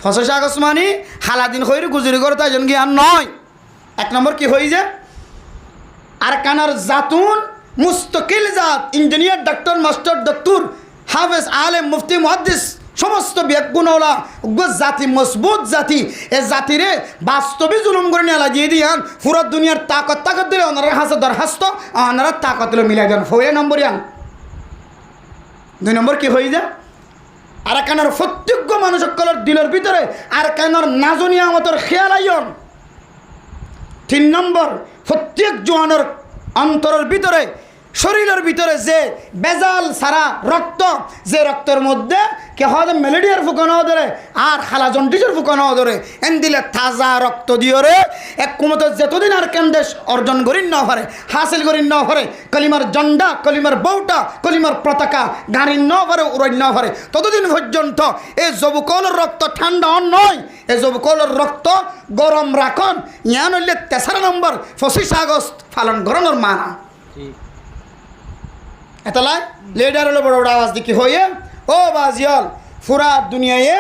5 August মানে হালাদিন হইরে গুজরি করে তাই জন জ্ঞান নয়। 1 নম্বর কি হয়ে যায় আর কানার জাতুন মুস্তকিল জাত ইঞ্জিনিয়ার ডাক্তার মাস্টার ডক্টর হাফেজ আলেম মুফতি মুহাদ্দিস সমস্ত বেগুনওয়ালা জাতি মজবুত জাতি এ জাতিরে বাস্তবে জুলুম করে নেলা দিয়ে দিয়ান পুরো দুনিয়ার তাকত দিলে ওনারা হাসে দরখাস্ত ওনারা তাকত মিলাই দেন 4 নম্বর ইয়ান। 2 নম্বর কি হয়ে যায় আর কানার প্রত্যেক মানুষ সকলের দিলের ভিতরে আর কানার নাজনিয়া মতর খেয়াল আইন। 3 নম্বর প্রত্যেক জোয়ানের অন্তরের ভিতরে শরীরের ভিতরে যে বেজাল সারা রক্ত যে রক্তের মধ্যে কে হয় ম্যালেরিয়ার ফুকানো ধরে আর খালা জন্ডিসের ফুকানো ধরে এন দিলে তাজা রক্ত দিয়ে রে এক কুমতে যতদিন আর কেন্দেশ অর্জন করি না পারে হাসিল করি না পারে কলিমার জন্ডা কলিমার বউটা কলিমার পতাকা গাড়ি না পারে উড়াই না পারে ততদিন পর্যন্ত এই যুবকলের রক্ত ঠান্ডা নয় এই যুবকলের রক্ত গরম রাখন ইয়ান হইলে 3 নম্বর 25 আগস্ট পালন করানোর মানা এতলাই লিডার হলো বড় বড় আওয়াজ দিকে হয়ে ও বাজিয়াল পুরা দুনিয়ায়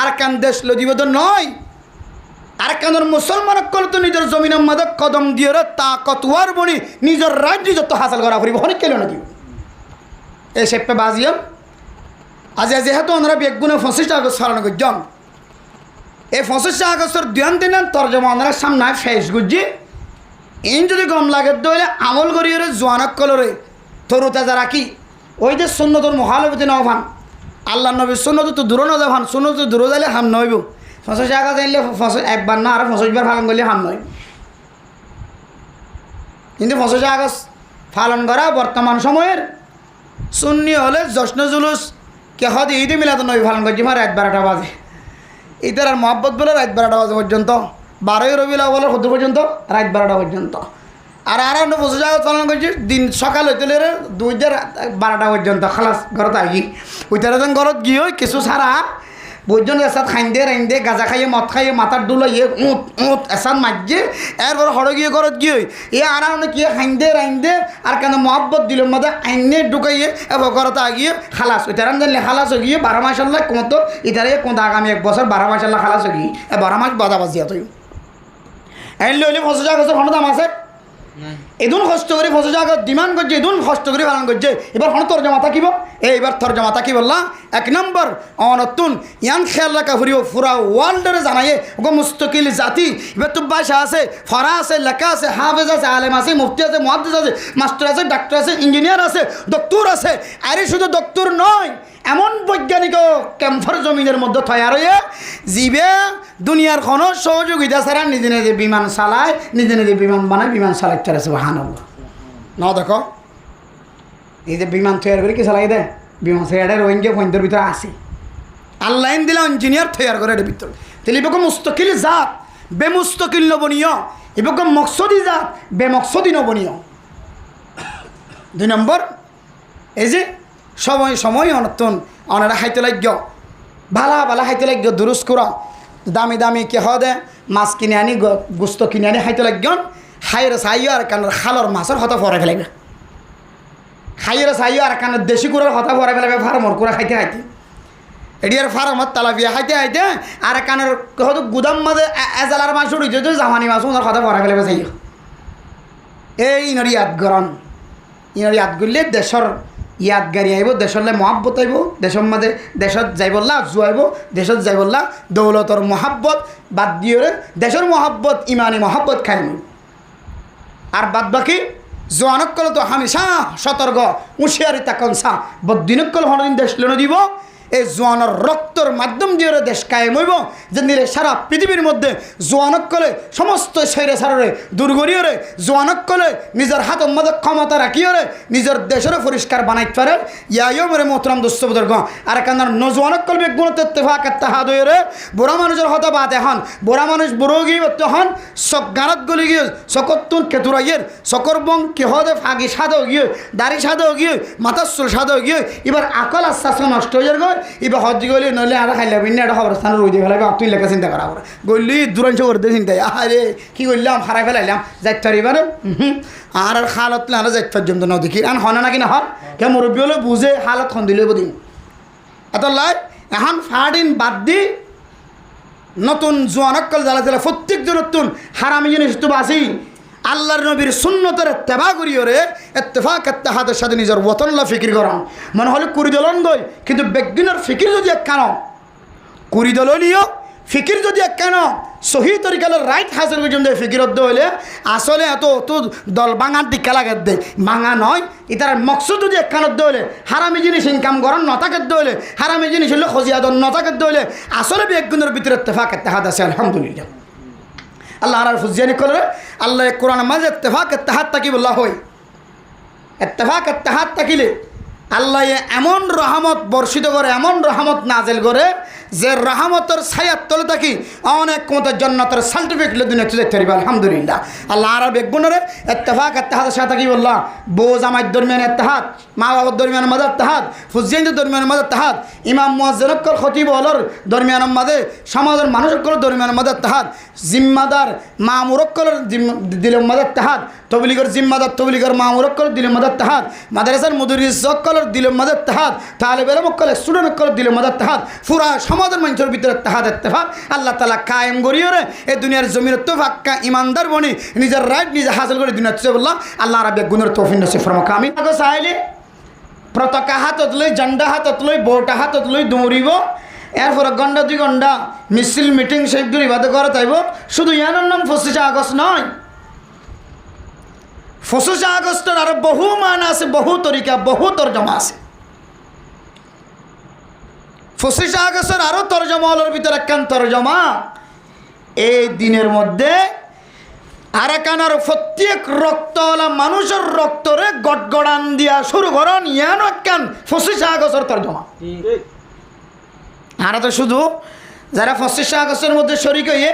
আর কান দেশ লদিবদ নয় আর কানের মুসলমান কল তো নিজের জমিনের মধ্যে কদম দিয়ে তাকতওয়ার বনি নিজের রাজ্য যত হাসিল করা করিব অনেক কেন নাকি এই সেপে বাজিয়াল আজ যেহেতু ওনারা বেগুনে 25 আগস্ট পালন করছেন এই 25 আগস্টের দিন তর্জমা ওনারা সামনে ফেস গুজি ইন যদি গম লাগে দইলে আমল করিয়ে জোয়ানক কলরে তরুতা যারা কি ওই যে সুন্নতর মহালবতী নভান আল্লাহ নবী সুন্নত তো দূর না যাবান সুন্নত তো দূর যাইলে হাম নইব 25 আগস্ট যাইলে 1 না আর 25 বার পালন করলে হাম নয় কিন্তু 25 আগস্ট পালন করা বর্তমান সময়ের সুন্নি হলে জশ্ন জুলুস কে হদি ঈদে মিলাদুন নবী পালন করছি রাত 12টা বাজে ঈদের আর মহব্বত বলে রাত 12টা বাজে পর্যন্ত 12ই রবিউল আউয়ালের হদ্দু পর্যন্ত রাত 12টা পর্যন্ত আর 25 আগস্ট পালন করছি দিন সকাল হইতে 12টা পর্যন্ত খালাস ঘরত আহি ওইটার ঘরত গিয়ে কিছু সারা বইজন এসাদ খাইন্দে রাইন্দে গাঁজা খাইয়ে মদ খাইয়ে মাথার ডুলাইয়ে এসাদ মাঝে এরপর হড়ে গিয়ে ঘরত গিয়ে আর কি খাইন্দে রাইন্দে আর কেন মহব্বত দিল মধ্যে আইনে ঢুকাইয়ে এবার ঘরত আগিয়ে খালাস ওইটার জানলে খালাস হয়ে গিয়ে 12 মাস আল্লাহ কমতো এটারে কোন আগামী 1 বছর 12 মাস আল্লাহ খালাস হয়ে গিয়ে 12 মাস বাজাবাজিয়া তুই আইন লইলে 25 আগস্টের কোনো দাম আছে এদুন কষ্ট করে 25 আগস্ট ডিমান্ড করছে এদুন কষ্ট করে পালন করছে এবার হন তর্জমা থাকিব এইবার তর্জমা থাকি বললা 1 নম্বর অনতুন ইয়ান খেয়াল রাখা ফুরিব পুরা ওয়ার্ল্ডের জানাইয়ে ওগো মুস্তকিল জাতি এবার তো ভাষা আছে ফরা আছে লেখা আছে হাফেজ আছে আলেম আছে মুফতি আছে মুহাদ্দিস আছে মাস্টার আছে ডাক্তার আছে ইঞ্জিনিয়ার আছে ডক্টর আছে আরে শুধু ডক্টর নয় এমন বৈজ্ঞানিক ক্যাম্পার জমিনের মধ্যে তৈরি হয়ে জীবে দুনিয়ার কোনো সহযোগিতা ছাড়া নিজে নিজে বিমান চালায় নিজে নিজে বিমান বানায় বিমান চালাইতে আছে সুবহানাল্লাহ না দেখো এই যে বিমান তৈরি করে কি চালাই দেয় বিমান তৈরি রোহিঙ্গা পয়েন্টের ভিতরে আসে আল্লাহ দিলে ইঞ্জিনিয়ার তৈরি করে এর ভিতরে তাহলে এবার মুস্তকিল জাত বেমুস্তকিল নবনীয় এবার মকসদি জাত বেমকসদি নবনীয় 2 নম্বর এই যে সময় সময় অনতন অনারা খাইতে লাগ্য ভালা ভালা খাইতে লাগ্য দুরুস করা দামি দামি কে হদে মাছ কিনে আনি গোস্ত কিনে আনি খাইতে লাগ্য খাইরে চাইও আর কানের খালর মাছের হতা ফরাই ফেলাইবে খাইরে চাইও আর কানের দেশি কুড়ার হতা ফরাই ফেলাইবে ফার্মর কুড়া খাইতে খাইতে এটি আর ফার্মত তালাপিয়া খাইতে খাইতে আর কানের হয়তো গুদাম মাঝে এজালার মাছ উঠেছে যে জামানি মাছ ওনার হতা ফরাই ফেলাইবে চাইও এই ইনার ইয়াদ গরম ইনার ইয়াদ করলে দেশর ইয়াদগারি আইব দেশলে মহাব্বত আইব দেশের মাঝে দেশত যাইব লাভ জুয়াইব দেশত যাইব লাভ দৌলতর মহাব্বত বাদ দিয়ে দেশের মহাব্বত ইমানি মহাব্বত খাইব আর বাদ বাকি জোয়ানকল তো হামেশা সতর্ক হুঁশিয়ারি তাকন সা বদিনকল হনদিন দেশ লেন দিব এই জোয়ানের রক্তর মাধ্যম দিয়ে দেশ কায়েম হইব যে নিলে সারা পৃথিবীর মধ্যে জোয়ানকলে সমস্ত শৈরে সারে দুর্গরীয়রে জোয়ানকলে নিজের হাতের মধ্যে ক্ষমতা রাখিওরে নিজের দেশের পরিষ্কার বানাইতে পারে ইয়াইমরে মোহতরম দোস্তবুজুর্গ আর কারণ নজওয়ানকল বেগুণত ইত্তেফাক ইত্তেহাদ হইরে বুড়া মানুষের হতা বাদ এখন বুড়া মানুষ বুড়ো গিয়ে হন সব গানত গলি গিয়ে সকতুন কেতুরাইয়ের সকরবং কেহদে ফাগি সাদও গিয়ে দাড়ি সাদও গিয়ে মাথার চুল সাদও গিয়ে এবার আকল আস্তে আস্তে নষ্ট হয়ে যাবে এবার হজ গলি নইলে আর খাইলে বিনা একটা খবরস্থান রই দিয়ে ফেলাবে তুই লেখা চিন্তা করা করে গলি দূরাংশ করতে চিন্তায় আরে কী করলাম হারাই ফেলাইলাম যাইতে এবারে আর হালত আর যাইতে পর্যন্ত ন দেখি আর হন নাকি না হন কে মুরব্বী হলে বুঝে হালত খন দিলে বুদিন এত লাই এখন ফাড়িন বাদ দি নতুন জোয়ানক্কল জ্বালা জ্বালা প্রত্যেকজন নতুন হারামি জিনিস তো বাসি আল্লাহর নবীর সুন্নতের ইত্তেবা করিও রে ইত্তেফাক ইত্তেহাদের সাথে নিজের ওয়াতনলা ফিকির করান মনে হলে কুড়িদলন দই কিন্তু বেগিনের ফিকির যদি এক কেন কুড়িদলীয় ফিকির যদি এক কেন সহি তরিকালে রাইট হাসিল পর্যন্ত ফিকিরত হইলে আসলে এত তো দল বাঙার দিকে লাগাত দেয় বাঙা নয় ইতার মকসুদ যদি একখানত হইলে হারামি জিনিস ইনকাম করার নতাকেত হইলে হারামি জিনিস হইলে খজিয়াদন নতাকেত হইলে আসলে বেগুনের ভিতরে ইত্তেফাক ইত্তেহাদ আছে আলহামদুলিল্লাহ আল্লাহ আর ফুজিয়ানি করে আল্লাহ কোরআনের মাঝে ইত্তেফাক ইত্তেহাদ তাকি বলা হয় ইত্তেফাক ইত্তেহাদ তাকিলে আল্লাহ এমন রহমত বর্ষিত করে এমন রহমত নাজেল করে যে রহমতের ছায়ার তলে থাকি অনেক মতো জন্নতের সার্টিফিকেট দুনিয়াতে যেতে পারবে আলহামদুলিল্লাহ আল্লাহ আর বেগুনের ইত্তেফাক ইত্তেহাদের সাথে কি বললাম বউ জামাইয়ের দরমিয়ান ইত্তেহাদ মা বাবার দরমিয়ান মাঝে ইত্তেহাদ ফুজিয়ানদের দরমিয়ান মাঝে ইত্তেহাদ ইমাম মুয়াজ্জিনকল খতিব হলর দরমিয়ান মাঝে সমাজের মানুষকল দরমিয়ান মাঝে ইত্তেহাদ জিম্মাদার মামুরকলের দিলের মাঝে ইত্তেহাদ তবলিগের জিম্মাদার তবলিগের মামুরকল দিলের মাঝে ইত্তেহাদ মাদ্রাসার মুদরিসকলের দিলের মাঝে ইত্তেহাদ তালেবের মক্কল স্টুডেন্টকল দিলের মাঝে ইত্তেহাদ পুরা সমাজের মানুষের ভিতরে ইত্তেহাদ ইত্তেফাক আল্লাহ তাআলা কায়েম করিও রে এই দুনিয়ার জমির ইত্তেফাক্কা ইমানদার বনি নিজের রাইট নিজে হাসিল করে দুনিয়া চলে বললাম আল্লাহ রাব্বি গুণের তৌফিক নসিব ফরমাক আমি আগে চাইলে পতাকা হাতত লই ঝান্ডা হাতত লই বউটা হাতত লই দৌড়িব এরপরে ঘন্টা 2 ঘন্টা মিছিল মিটিং সেই দূর ইবাদত করে তাইব শুধু ইয়ানোর নাম 25 আগস্ট নয় 25 আগস্টের আরো বহু মান আছে বহু তরিকা বহু তরজমা আছে 25 আগস্টের আরো তরজমা হলোর ভিতরে একখান তরজমা এই দিনের মধ্যে আরাকানার প্রত্যেক রক্তওয়ালা মানুষের রক্তরে গটগড়ান দিয়া শুরু করন ইয়ানো একখান 25 আগস্টের তরজমা আর তো শুধু যারা 25 আগস্টের মধ্যে শরিক হয়ে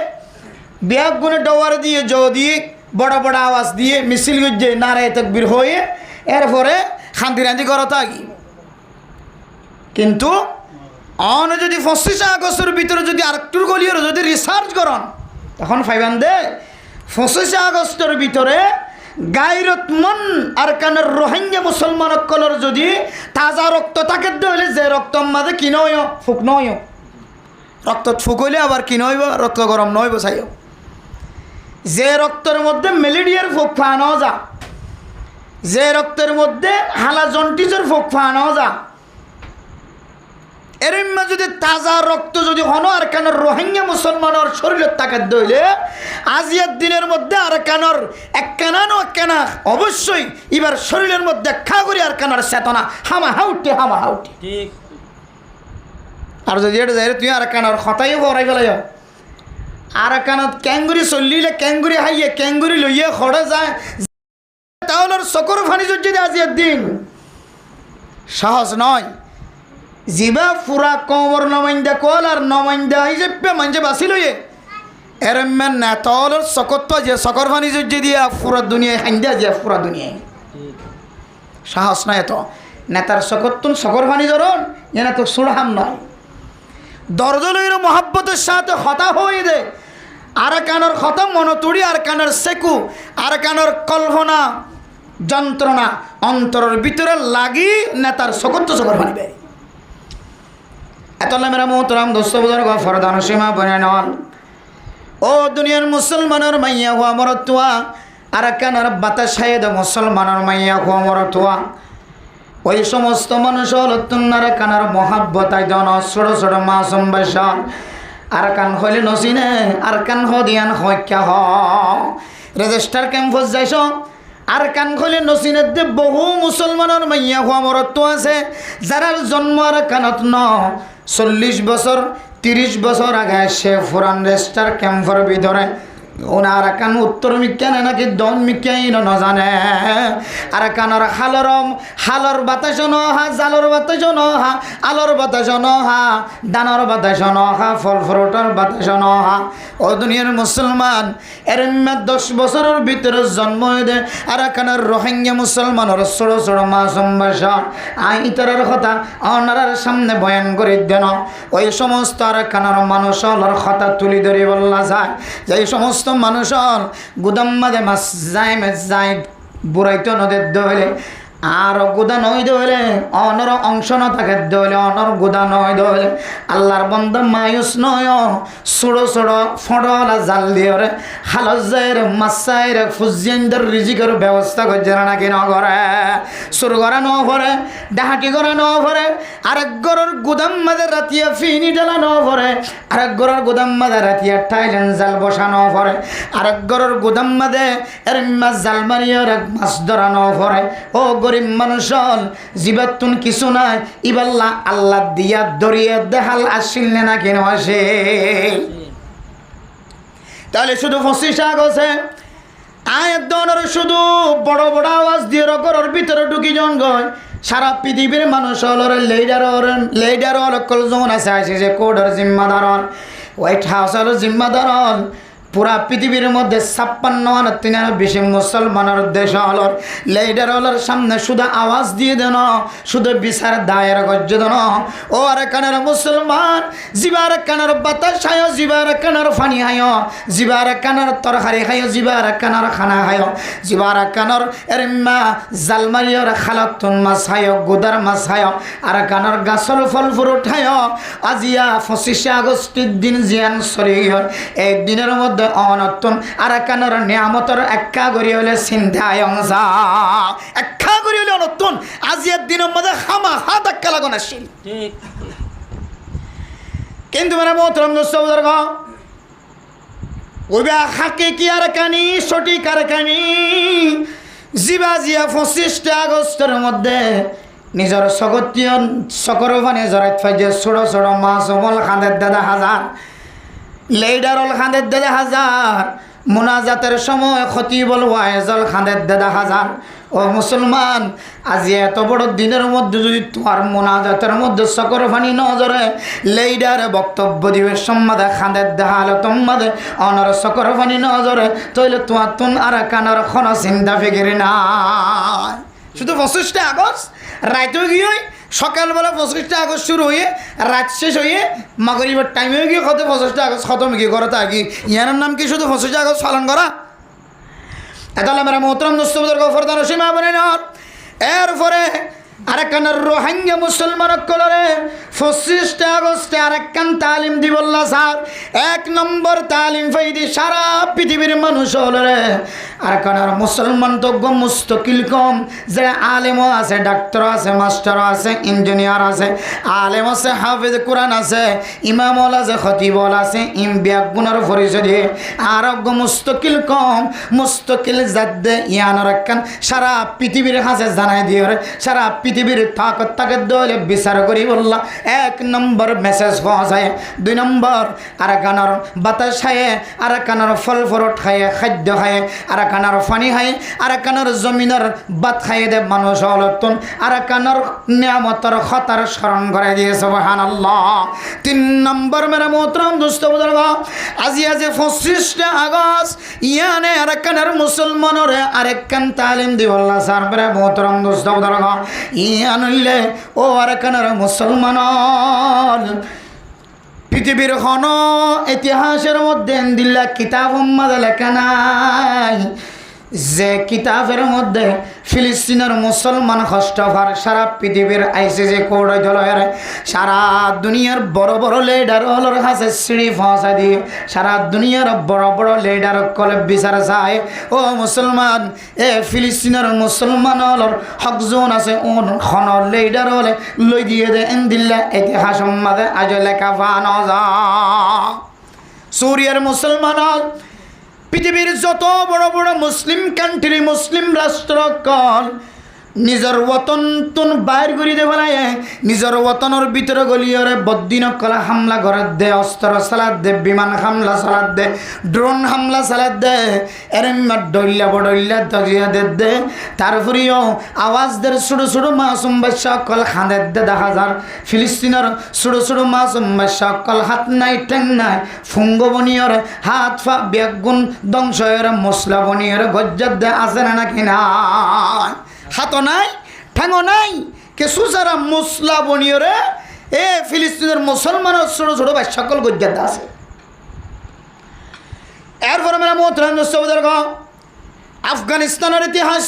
বিয়াক গুণে ডওয়ার দিয়ে জ দিয়ে বড় বড় আওয়াজ দিয়ে মিছিল গিয়ে নারায় তাকবীর হয়ে এরপরে শান্তি রান্তি করা থাকি কিন্তু অন যদি 25 আগস্টের ভিতরে যদি আরেকটুর গলিয়ে যদি রিসার্চ করন তখন ফাইবান দে 25 আগস্টের ভিতরে গায়রতমন আরকানের রোহিঙ্গা মুসলমান কলর যদি তাজা রক্ত তাকে হইলে যে রক্ত মাঝে কি নয় ফুক নয় রক্ত ফুক হইলে আবার কি নইব রক্ত গরম নইব চাইও যে রক্তের মধ্যে ম্যালেরিয়ার ফুক ফানো যা যে রক্তের মধ্যে হালা জন্টিসের ফুক ফানো যা এরম্মা যদি তাজা রক্ত যদি হন আর কেন রোহিঙ্গা মুসলমানের শরীরের তাকাত দইলে আজিয়ার দিনের মধ্যে আর কেনর এক কেনানো এক কেনা অবশ্যই এবার শরীরের মধ্যে খা করি আর কেনার চেতনা হামা হাউটি ঠিক আর যদি এটা যাই তুই আর কেনার খতাইও ভরাই ফেলাই আর কেনত ক্যাঙ্গুরি চলিলে ক্যাঙ্গুরি হাইয়ে ক্যাঙ্গুরি লইয়ে খড়ে যায় তাহলে চকর ফানি যদি আজিয়ার দিন সাহস নয় জিবা ফুরা কমর নমাইন্দা কল আর নমাইন্দা হিসেবে মানুষে বাঁচি লইয়ে এরমেন না তল সকত্ব যে সকর ফানি যদি দিয়া ফুরা দুনিয়ায় হাইন্দা যে ফুরা দুনিয়ায় সাহস নাই এত নেতার সকত্তুন সকর ফানি ধরন এনা তো সুড়হাম নয় দরজলইর মহাব্বতের সাথে হতা হয়ে দে আর কানের হতা মনতুড়ি আর কানের সেকু আর কানের কল্পনা যন্ত্রণা অন্তরের ভিতরে লাগি নেতার সকত্ব সকর ফানি বেয় এতলা মেরা মোহতরাম দোস্ত বুঝার ফরদান সীমা বনে নন ও দুনিয়ার মুসলমানের মাইয়া হওয়া মরতুয়া আর কেনার বাতাসায়েদ মুসলমানের মাইয়া হওয়া মরতুয়া ওই সমস্ত মানুষ হলতুন্নার কানার মহাব্বতায় জন ছোট ছোট মাসুম বাসন আর কান হইলে নসিনে আর কান হদিয়ান হইক্যা হ রেজিস্টার ক্যাম্পাস যাইছ আর কান খলে নসিনের দে বহু মুসলমানের মাইয়া হওয়া মরত্ব আছে যারার জন্ম আর কানত ন 40 বছর 30 বছর আগে সে ফুরান রেজিস্টার ক্যাম্পের ভিতরে ওনার কান উত্তর মিক্যান নাকি দন মিক্যাই ন জানে আর কানর হালর বাতাস নহা জালর বাতাস নহা আলোর বাতাস নহা দানর বাতাস নহা ফল ফ্রুটর বাতাস নহা ও দুনিয়ার মুসলমান এর 10 বছরের ভিতরে জন্ম দে আর কানর রোহিঙ্গা মুসলমানের ছোট ছোট মাসুম বাসা আই তার কথা ওনার সামনে বয়ান করে দেন ওই সমস্ত আর কানর মানুষের কথা তুলি ধরে বলা যায় যে সমস্ত মানুষের গুদাম মাঝে মাছ যায় বুড়াইতো নদের দলে আর গুদা নয় দইলে অনর অংশ ন থাকে দইলে অনর গুদা নয় দইলে আল্লাহর বন্দা মায়ুস নয় ছোড়ো ছোড়ো ফড়লা জাল দিয়ে রে হালজায়ের মাসায়ের ফুজিয়ানদের রিজিকের ব্যবস্থা করছে না নাকি নগরে সুর করা ন ভরে ডাহাটি করা ন ভরে আরেক গরর গুদাম মাঝে রাতিয়া ফিনি ডালা ন ভরে আরেক গরর গুদাম মাঝে রাতিয়া টাইলেন জাল বসানো ভরে আরেক গরর গুদাম মাঝে এর মাছ জাল মারিয়ে মাছ ধরা ন ভরে ও গরিব মানুষ জীবাতুন কিছু নাই ইবাল্লা আল্লাহ দিয়া দরিয়ে দেহাল আসিল না কেন আসে তাহলে শুধু 25 আগস্টে আয়াত দনের শুধু বড় বড় আওয়াজ দিয়ে রকর ভিতরে ঢুকি জন গয় সারা পৃথিবীর মানুষ হলর লেডার কল জন আছে আসে যে কোডর জিম্মাদার হোয়াইট হাউস হল জিম্মাদার পুরা পৃথিবীর মধ্যে 56 বেশি মুসলমানের দেশ হলর লেডার হলর সামনে শুধু আওয়াজ দিয়ে দেন শুধু বিচার দায়ের গজ্য দেন ও আর কানের মুসলমান জিবার কানের বাতাস হায় জিবার কানের ফানি হায় জিবার কানের তরকারি খায় জিবার কানের খানা খায় জিবার কানের এরমা জালমারিয়র খালাতুন মাছ হায় গুদার মাছ হায় আর কানের গাছর ফল ফ্রুট হায় আজিয়া 25 আগস্টের দিন জিয়ান সরি এই দিনের মধ্যে অনতুন আর কানের নিয়ামতর একা গড়ি হলে চিন্তায় অংসা একা গড়ি হলে অনতুন আজিয়ার দিনের মধ্যে হামা হাত একা লাগানো আসছিল কিন্তু মানে মোহতরম দোস্তবুজুর্গ ওইবা হাকে কি আর কানি সঠিক আর কানি জিবা জিয়া 25 আগস্টের মধ্যে নিজের সকতীয় সকর পানি জড়াইত ফাইজে ছোড়ো ছোড়ো মাছ অমল খাঁদের দাদা হাজার লেডারল খাঁদের দাদা হাজার মোনাজাতের সময় খতিবল ওয়াইজল খাঁদের দাদা হাজার ও মুসলমান আজি এত বড় দিনের মধ্যে যদি তোমার মোনাজাতের মধ্যে সকর ফানি নজরে লেইডারে বক্তব্য দিবে সম্মাদে খাঁদের দেহালো তোমাদে অনর সকর ফানি নজরে তৈলে তোমার তুন আর কানার খন চিন্তা ফিকির না শুধু 25 আগস্ট রাইতেও গিয়ে সকালবেলা 25 আগস্ট শুরু হয়ে রাত শেষ হয়ে মাগরিবের টাইমেও গিয়ে কত 25 আগস্ট খতম কি করা তা কি ইয়ার নাম কি শুধু 25 আগস্ট পালন করা তাহলে আমরা মোহতরম দোস্তবুজুর্গ ফরদান সীমা বনে নর এরপরে আরেকখানের রোহিঙ্গা মুসলমান কলরে 25 আগস্টে আরেকখান তালিম দিবল্লা স্যার 1 নম্বর তালিম ফাইদি সারা পৃথিবীর মানুষ হলরে আরেকখানের মুসলমান তো মুস্তকিল কম যে আলেমও আছে ডাক্তার আছে মাস্টার আছে ইঞ্জিনিয়ার আছে আলেম আছে হাফেজ কোরআন আছে ইমামল আছে খতিবল আছে ব্যাগুণের পরিচয় দিয়ে আরোগ্য মুস্তকিল কম মুস্তকিল জাদ্দে ইয়ানোর একখান সারা পৃথিবীর কাছে জানাই দিয়ে সারা পৃথিবীর তাকত তাকত দলে বিচার করি বললা 1 নম্বর মেসেজ পৌঁছায় 2 নম্বর আর কানার বাতাস খায় আর কানার ফল ফ্রুট খায় খাদ্য খায় আর কানার পানি খায় আর কানার জমিনের বাত খাইয়ে দে মানুষ হলতন আর কানার নিয়ামতর খতার স্মরণ করে দিয়ে সুবহানাল্লাহ 3 নম্বর মেরা মোহতরম দোস্তবুজুর্গ আজি 25 আগস্ট ইয়ানে আর কানার মুসলমানের আরেকখান তালিম দিবল্লা স্যার মেরা মোহতরম দোস্তবুজুর্গ ইয়ানইলে ও আর কানার মুসলমান পৃথিবীর হন ইতিহাসের মধ্যে দিল্লা কিতাব লেখা নাই যে কিতাবের মধ্যে ফিলিস্তিনের মুসলমান হস্তফার সারা পৃথিবীর আইসিসি কোড জলয়ের সারা দুনিয়ার বড় বড় লিডার হলর কাছে সিঁড়ি পৌঁছা দিয়ে সারা দুনিয়ার বড় বড় লিডার কলে বিচার চায় ও মুসলমান এ ফিলিস্তিনের মুসলমান হলর হকজন আছে খন লিডার হলে লই দিয়ে দে দিল্লা ইতিহাস মাঝে আজ লেখা পানো যা সুরিয়ার মুসলমান পৃথিবীর যত বড় বড় মুসলিম কান্ট্রি মুসলিম রাষ্ট্রকল নিজের ওতন তুন বাইর করি দে বলাই নিজের ওতনের ভিতরে গলিয়রে বদ্দিন কলা হামলা করে দে অস্ত্র চালাত দে বিমান হামলা চালাত দে ড্রোন হামলা চালাত দে এরম ডইলা বডইলা দজিয়া দে তারপরেও আওয়াজ দের ছোটো ছোটো মাসুম বাচ্চা কল খাঁদের দে 10,000 ফিলিস্তিনের ছোটো ছোটো মাসুম বাচ্চা কল হাত নাই ঠেং নাই ফুঙ্গ বনিয়র হাত ফা বেগুন ধ্বংসের মশলা বনিয়র গজ্জাত দে আছে না নাকি না হাত নাই ঠ্যাঙো নাই কিছু যারা মশলা বনিয়রে এ ফিলিস্তিনের মুসলমানের ছোটো ছোটো ভাই সকল গজ্জাত আছে এরপরে মেরা মোহতরম দোস্তবুজুর্গ আফগানিস্তানের ইতিহাস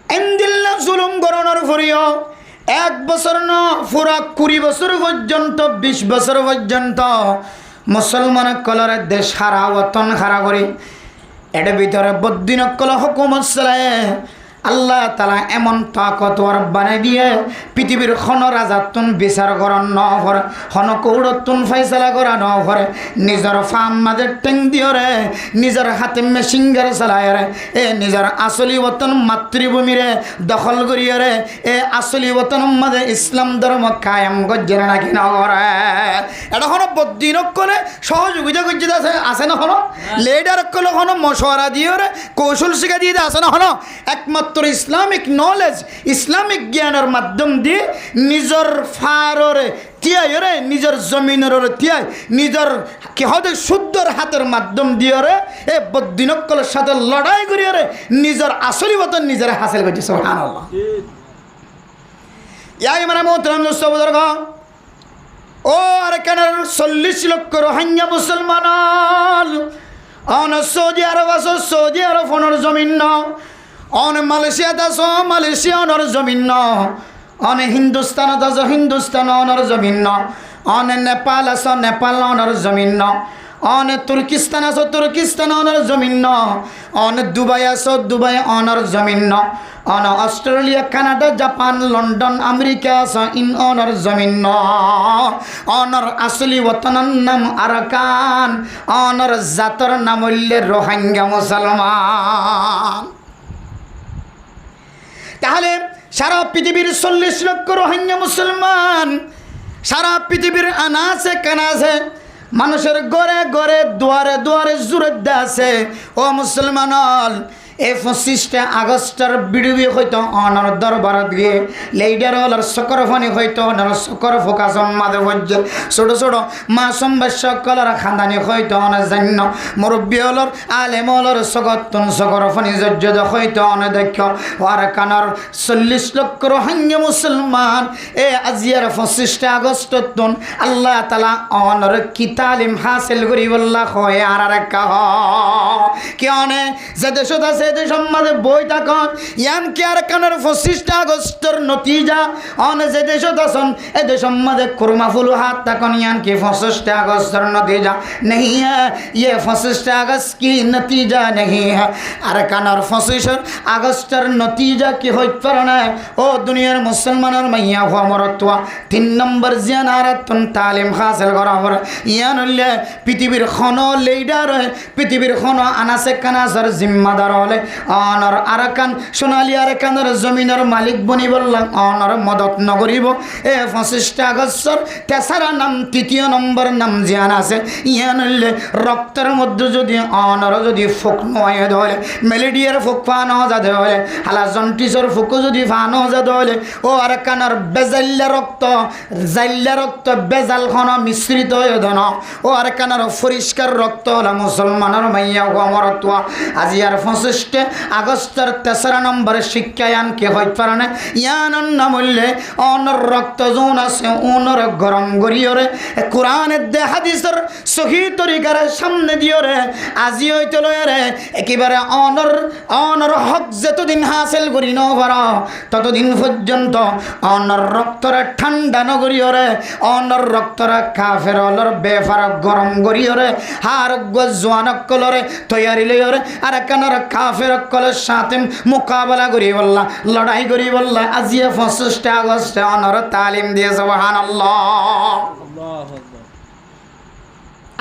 এন্দিল্লা জুলুম গরণর ফুরিও 1 বছর ন পুরা 20 বছর পর্যন্ত 20 বছর পর্যন্ত মুসলমান কলরে দেশ হারা ওতন হারা করে এর ভিতরে বদ্দিনকল হুকুমত চালায় আল্লাহ তাআলা এমন তাকতওয়ার বানাই দিয়ে পৃথিবীর খন রাজাতুন বিচার করা ন করে খন কৌরতুন ফয়সালা করা ন করে নিজের ফাম মাঝে টেং দিও রে নিজের হাতে মেশিনগার চালায় রে এ নিজের আসলি ওতন মাতৃভূমিরে দখল করিয়ে রে এ আসলি ওতন মাঝে ইসলাম ধর্ম কায়েম গজ্জে নাকি ন করে এটা হলো বদ্দিনকলে সহযোগিতা গজ্জে আছে না হলো লিডার কল হলো মশওয়ারা দিও রে কৌশল শিখা দিয়ে আছে না হলো একমাত্র ইসলামিক নলেজ ইসলামিক জ্ঞানের মাধ্যম দিয়ে নিজের ফাররে তিয়াই রে নিজের জমিনের তিয়াই নিজের কি হতে শুদ্ধর হাতের মাধ্যম দিয়ে রে এ বদ্দিনকলের সাথে লড়াই করিয়ে রে নিজের আসলি মতন নিজের হাসিল করছে সুবহানাল্লাহ। ইয়াই মানে মোহতরম দোস্ত বুজুর্গ ও আর কেন 40 লক্ষ রোহিঙ্গা মুসলমান অন সৌদি আরব আছো সৌদি আরব ফোনের জমিন ন অন মালয়েশিয়াত আছো মালয়েশিয়া অনর জমিন ন অন হিন্দুস্তানত আছো হিন্দুস্তান অনর জমিন ন অন নেপাল আছো নেপাল অনর জমিন ন অন তুর্কিস্তান আছো তুর্কিস্তান অনর জমিন ন অন দুবাই আছো দুবাই অনর জমিন ন on Australia Canada Japan London America আছো ইন অনর জমিন ন অনর আসলি ওতনের নাম আরাকান অনর জাতর নাম হইলে রোহিঙ্গা মুসলমান। তাহলে সারা পৃথিবীর 40 লক্ষ রোহিঙ্গা মুসলমান সারা পৃথিবীর আনাচে কানাচে মানুষের ঘরে ঘরে দুয়ারে দুয়ারে জুরত আছে ও মুসলমান এই 25 আগস্টের বিড়ুবি হয়তো অনার দরবারত গিয়ে লেইডার হলার সকর ফানি হয়তো অনার সকর ফোকাস মাঝে হচ্ছে ছোট ছোট মাসুম সকলের খানদানি হয়তো অনেক জান্য মুরব্বী হলর আলেম হলর সকতুন সকর ফানি জজ্জদ হয়তো অনেক দক্ষ আর কানার 40 লক্ষ রোহিঙ্গা মুসলমান এ আজিয়ার 25 আগস্ট তুন আল্লাহ তাআলা অনার কি তালিম হাসিল করি বল্লাহ হয় আর রাখা কি অনে যে দেশত আছে দেশ সম্মানে বই থাকুন ইয়ান কি আর কানের 25 আগস্টের নতিজা অন যে দেশত আছেন এ দেশ সম্মানে কুরমা ফুল হাত থাকুন ইয়ান কি 25 আগস্টের নতিজা नहीं है ये 25 अगस्त की नतीजा नहीं है আর কানার 25 আগস্টের নতিজা কি হইত পারে না ও দুনিয়ার মুসলমানের মাইয়া হওয়া মরতওয়া 3 নম্বর জিয়ানারাতুন তালিম হাসিল করা হর ইয়ান হইলে পৃথিবীর খন লিডার পৃথিবীর খন আনাসে কানাসের জিম্মাদার হলে অনর আরাকান সোনালী আরাকানের জমিনের মালিক বনি বললাম অনর মদত নগরিব এ 25 আগস্টের তেসারা নাম 3 নম্বর নাম জিয়ান আছে ইয়ান হইলে রক্তের মধ্যে যদি অনর যদি ফুক নয় ধরে মেলেডিয়ার ফুক ফানো যাতে হলে হালাজন্টিসর ফুক যদি ফানো যাতে হলে ও আরাকানের বেজাল্লা রক্ত বেজাল খন মিশ্রিত হয়ে ধন ও আরাকানের পরিষ্কার রক্ত হলো মুসলমানের মাইয়া মরতওয়া আজি আর 25 আগস্টের 3 নম্বরে শিক্ষায়ান কে হইতে পারে না ইয়ান নাম হইলে অনর রক্ত জোন আছে অনর গরম গরিয়রে কোরআনের দে হাদিসের সহি তরিকার সামনে দিও রে আজি হইতে লয় রে একেবারে অনর হক যতদিন হাসিল করি ন পার ততদিন পর্যন্ত অনর রক্তরে ঠান্ডা নগরিও রে অনর রক্তরে কাফের অলর বেফার গরম গরিও রে হার জোয়ানক কলরে তৈয়ারি লইও রে আর কানার কাফের কলের সাথে মোকাবেলা করি বললা লড়াই করি বললা আজি 25 আগস্টে অনর তালিম দিয়ে সুবহানাল্লাহ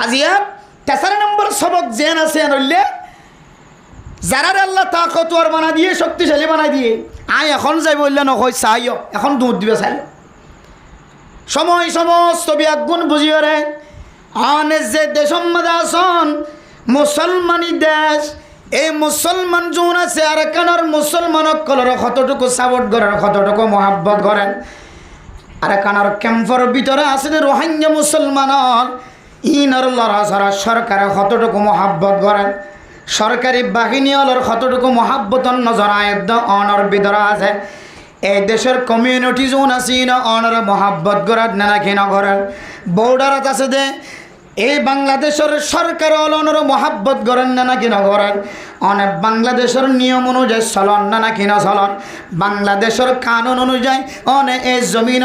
আজিয়া 3 নম্বর সবক জেন আছে নইলে যারা আল্লাহ তাকতওয়ার বানা দিয়ে শক্তিশালী বানা দিয়ে আই এখন যাই বললে নকই চাইও এখন দুধ দিবে চাইও সময় সমস্ত বিয়াগুণ বুঝিও রে আনে যে দেশম মাদাসন মুসলমানি দেশ এই মুসলমান যোন আছে আর কানার মুসলমানক কলর কতটুকু সাপোর্ট করেন কতটুকু মহাব্বত করেন আর কানার ক্যাম্পের ভিতরে আছে যে রোহিঙ্গা মুসলমানর ইনর লড়াছড়া সরকারে কতটুকু মহাব্বত করেন সরকারি বাহিনী হলর কতটুকু মহাব্বতন নজর আয়দ্দ অনর ভিতরে আছে এই দেশের কমিউনিটি যোন আছে ইন অনর মহাব্বত করার না কি না করেন বর্ডারত আছে দে এই বাংলাদেশের সরকার অলনের মহাব্বত করেন না নাকি না করেন? অনেক বাংলাদেশের নিয়ম অনুযায়ী চলন না নাকি না চলন? বাংলাদেশের কানুন অনুযায়ী অনেক এই জমিন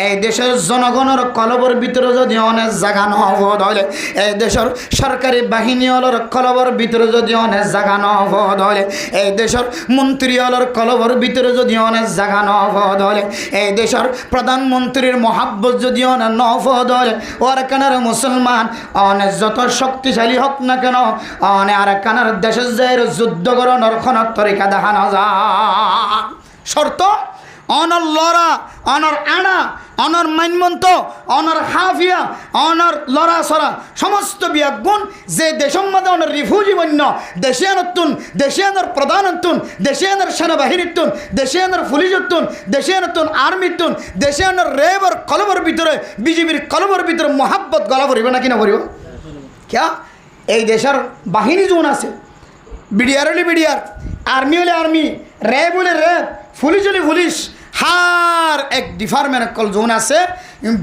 এই দেশের জনগণের কলবর ভিতরে যদি অনেক জায়গা নহবদ হলে, এই দেশের সরকারি বাহিনী হলোর কলবর ভিতরে যদি অনেক জায়গা নহবদ হলে, এই দেশের মন্ত্রী হলোর কলবর ভিতরে যদি অনেক জায়গা নহবদ হলে, এই দেশের প্রধানমন্ত্রীর মহাব্বত যদি অনেক নহবদ হলে, ওর কানার মুসলমান অনেক যত শক্তিশালী হোক না কেন, অনেক আর কানার দেশের যে যুদ্ধ করানোর খনর তরিকা দেখানো যায়। শর্ত অনর লড়া, অনর আনা, অনর মাইনমন্ত, অনর হাফিয়া, অনর লড়া সরা সমস্ত বিয়াগুণ যে দেশের মধ্যে অনর রিফিউজি বন্য দেশিয়ানতুন, দেশিয়ানোর প্রধানতুন, দেশিয়ানোর সেনাবাহিনীতুন, দেশিয়ানোর পুলিশতুন, দেশিয়ানতুন আর্মিতুন, দেশিয়ানোর রেবর কলবর ভিতরে বিজিবির কলবর ভিতরে মহাব্বত গলা ভরিব নাকি না ভরিব? ক্যা এই দেশের বাহিনী যোন আছে, বিডিআর হলে বিডিআর, আর্মি হলে আর্মি, র্যাব হলে র্যাব, পুলিশ হলে পুলিশ, হার এক ডিপার্টমেন্ট কল জোন আছে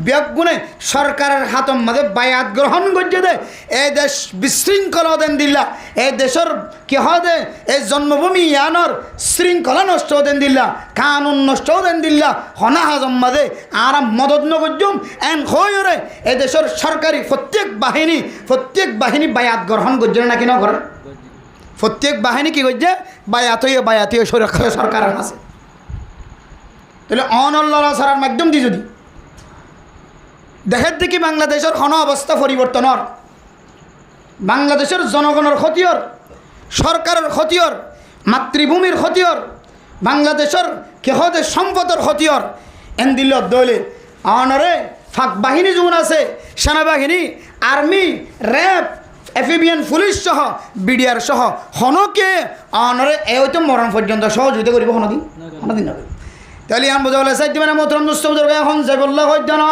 ব্যাগুনে সরকারের হাতম মাঝে বায়াত গ্রহণ করছে দে এই দেশ বিশৃঙ্খলা দেন দিল্লা, এই দেশের কি হয় দে এই জন্মভূমি ইয়ানোর শৃঙ্খলা নষ্ট দেন দিল্লা, কানুন নষ্ট দেন দিল্লা, হনা হাজম মাঝে আর মদত নগজুম এন হয়ে এই দেশের সরকারি প্রত্যেক বাহিনী বায়াত গ্রহণ করছে নাকি না করে? প্রত্যেক বাহিনী কি করছে? বায়াত সরকারের আছে। তাহলে অনল্লা ছাড়ার মাধ্যম দিয়ে যদি দেখেন দেখি বাংলাদেশের হন অবস্থা পরিবর্তনের, বাংলাদেশের জনগণের ক্ষতির, সরকারের ক্ষতির, মাতৃভূমির ক্ষতির, বাংলাদেশের কেহদের সম্পদের ক্ষতির এন দিল দলে অনরে ফাঁক বাহিনী যেমন আছে, সেনাবাহিনী, আর্মি, র্যাব, এফিবিয়ান পুলিশ সহ বিডিআর সহ হনকে অনরে এই হয়তো মরণ পর্যন্ত সহযোগিতা করিব হনদিন না। তাহলে আমি বোঝা বলে চাইতে মানে মোতরম দুস্তর এখন যাই বললে হইত না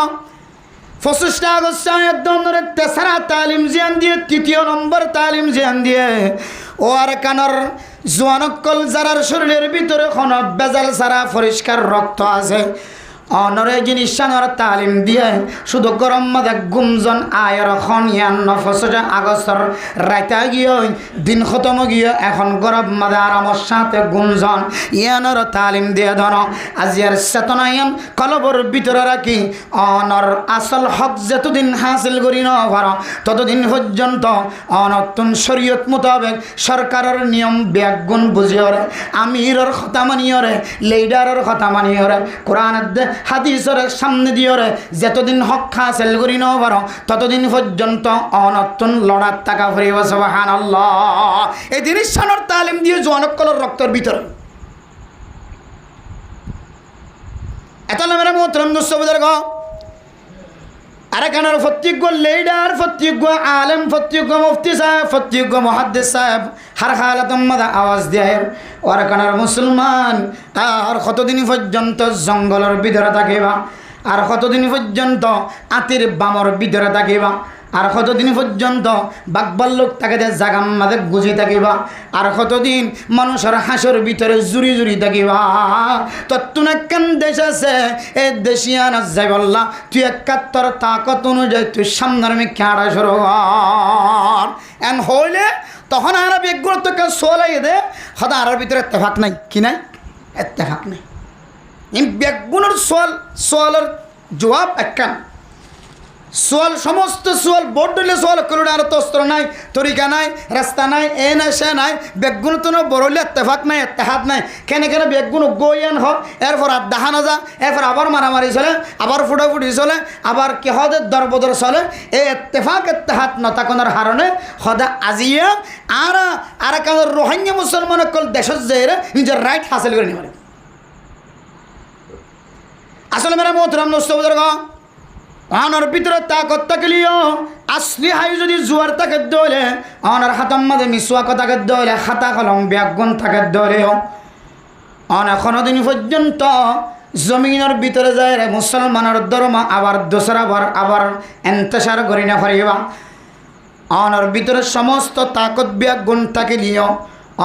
25 আগস্ট একদম ধরে তেসারা তালিম জিয়ান দিয়ে 3য় নম্বর তালিম জিয়ান দিয়ে ও আর কানর জোয়ানকল যারার শরীরের ভিতরে কোন বেজাল সারা পরিষ্কার রক্ত আছে অনরে জিনিস তালিম দিয়ে শুধু গরম মাদে গুমজন আয়ের এখন 25 আগস্টর রাইতা গিয়ে দিন খতম গিয়ে এখন গরম মাদে আরামর সাথে গুমজন ইয়ানোর তালিম দিয়ে ধর আজিয়ার চেতনায়ন কলবর ভিতরে রাখি অনর আসল হক যতদিন হাসিল করি ন পার ততদিন পর্যন্ত অনতুন শরীয়ত মোতাবেক সরকারের নিয়ম ব্যাগুণ বুঝিয়রে আমিরের কথা মানিয়রে লিডারের কথা মানিয়রে কোরআনের হাদিসের সামনে দিয়রে যতদিন হক হাসিল করি ন পার ততদিন পর্যন্ত অনতুন লড়ার টাকা ফুরিব সুবহানাল্লাহ। এই জিনিস সানোর তালিম দিয়ে জোয়ানকলের রক্তের ভিতরে এত নামের মোহতরম দুঃসবুদের গ আরে কানার প্রত্যেক লিডার, প্রত্যেক আলেম, প্রত্যেক মুফতি সাহেব, প্রত্যেক মুহাদ্দিস সাহেব হার হালাতম মাদা আওয়াজ দেয় ওর কানার মুসলমান আর কতদিন পর্যন্ত জঙ্গলের ভিতরে থাকিবা, আর কতদিন পর্যন্ত আতির বামর ভিতরে থাকিবা, আর কতদিন পর্যন্ত বাকবাল্লুক তাকে জাগাম মাঝে গুজি থাকিবা, আর কতদিন মানুষের হাঁসের ভিতরে জুড়ি জুড়ি থাকিবা। তত্তুন একখান দেশ আছে এই দেশিয়ান যাই বললা তুই 71 তাকত অনুযায়ী তুই সামনের আমি খেয়াড়া শুরু কর এন হইলে তখন আর বেগুলো তোকে সোলাই দে হয়তো আর ভিতরে এত্তেফাক নাই, কি নাই? এত্তেফাক নাই। বেগুনের সোয়ালের জবাব একখান সোয়াল, সমস্ত সোয়াল বোর্ড দিলে সোয়াল করলে আর তস্ত্র নাই, তরিকা নাই, রাস্তা নাই, এ নাই সে নাই, বেগুন তো বড়লে এত্তেফাক নাই, এত্তেহাত নাই। কেন বেগুন গইয়ান হোক এরপর আর দেখা না যা, এরপর আবার মারামারি চলে, আবার ফুটাফুটি চলে, আবার কেহদের দরবদর চলে। এই এত্তেফাক এত্তেহাত নতাকনের হারণে সদা আজিয়া আর কেন রোহিঙ্গা মুসলমান কল দেশের যে নিজের রাইট হাসিল করে নিতে পারে। আসলে মেরা মোহতরম দোস্তবুজুর্গ অনর ভিতরে তাকত থাকলেও আসলি হাই যদি জোয়ার তাকে দলে অনার হাতম মাঝে মিসওয়াক তাকে দলে খাতা কলম ব্যাগুন থাকে দলেও অন এখনো দিন পর্যন্ত জমিনের ভিতরে যায় রে মুসলমানের ধর্ম আবার দোসরাবার আবার এন্তেসার করি না পারিবা। অনর ভিতরে সমস্ত তাকত ব্যাগুন থাকলেও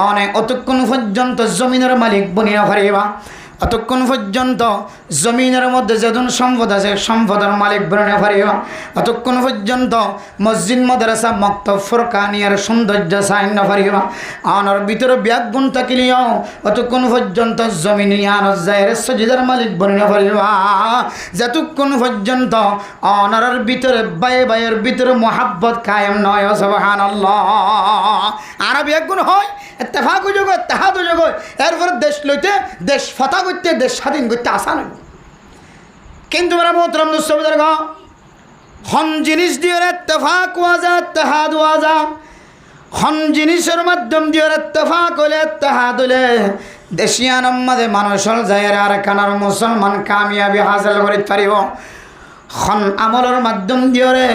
অনেক অতক্ষণ পর্যন্ত জমিনের মালিক বনিয়া পারিবা। অতক্ষণ পর্যন্ত জমিনের মধ্যে যেদিন সম্পদ আছে সম্পদের মালিক বনে পারিব অতক্ষণ পর্যন্ত মসজিদ মাদ্রাসা মক্তব ফুরকানিয়ার সৌন্দর্য চাই না পারিব আনার ভিতরে ব্যাগুণ থাকিলেও অতক্ষণ পর্যন্ত জমিনিয়ান যায় সজিদার মালিক বনে পারিব যতক্ষণ পর্যন্ত অনার ভিতরে বাইয়ের ভিতরে মোহাব্বত কায়েম নয় সুবহানাল্লাহ আর ব্যাগুণ হয় ইত্তেফাক যোগ ইত্তেহাদ যোগ এরপরে দেশ লইতে দেশ ফতা করতে দেশ স্বাধীন করতে আসা নয় কিন্তু মেরা মোহতরম দুঃসবিদার গা হন জিনিস দিয়ে ইত্তেফাক ওয়াজা ইত্তেহাদ ওয়াজা হন জিনিসের মাধ্যম দিয়ে ইত্তেফাক হলে ইত্তেহাদ হলে দেশিয়ান মাঝে মানুষের যায় আর কানার মুসলমান কামিয়াবি হাসিল করিতে পারিব খন আমলের মাধ্যম দিয়ে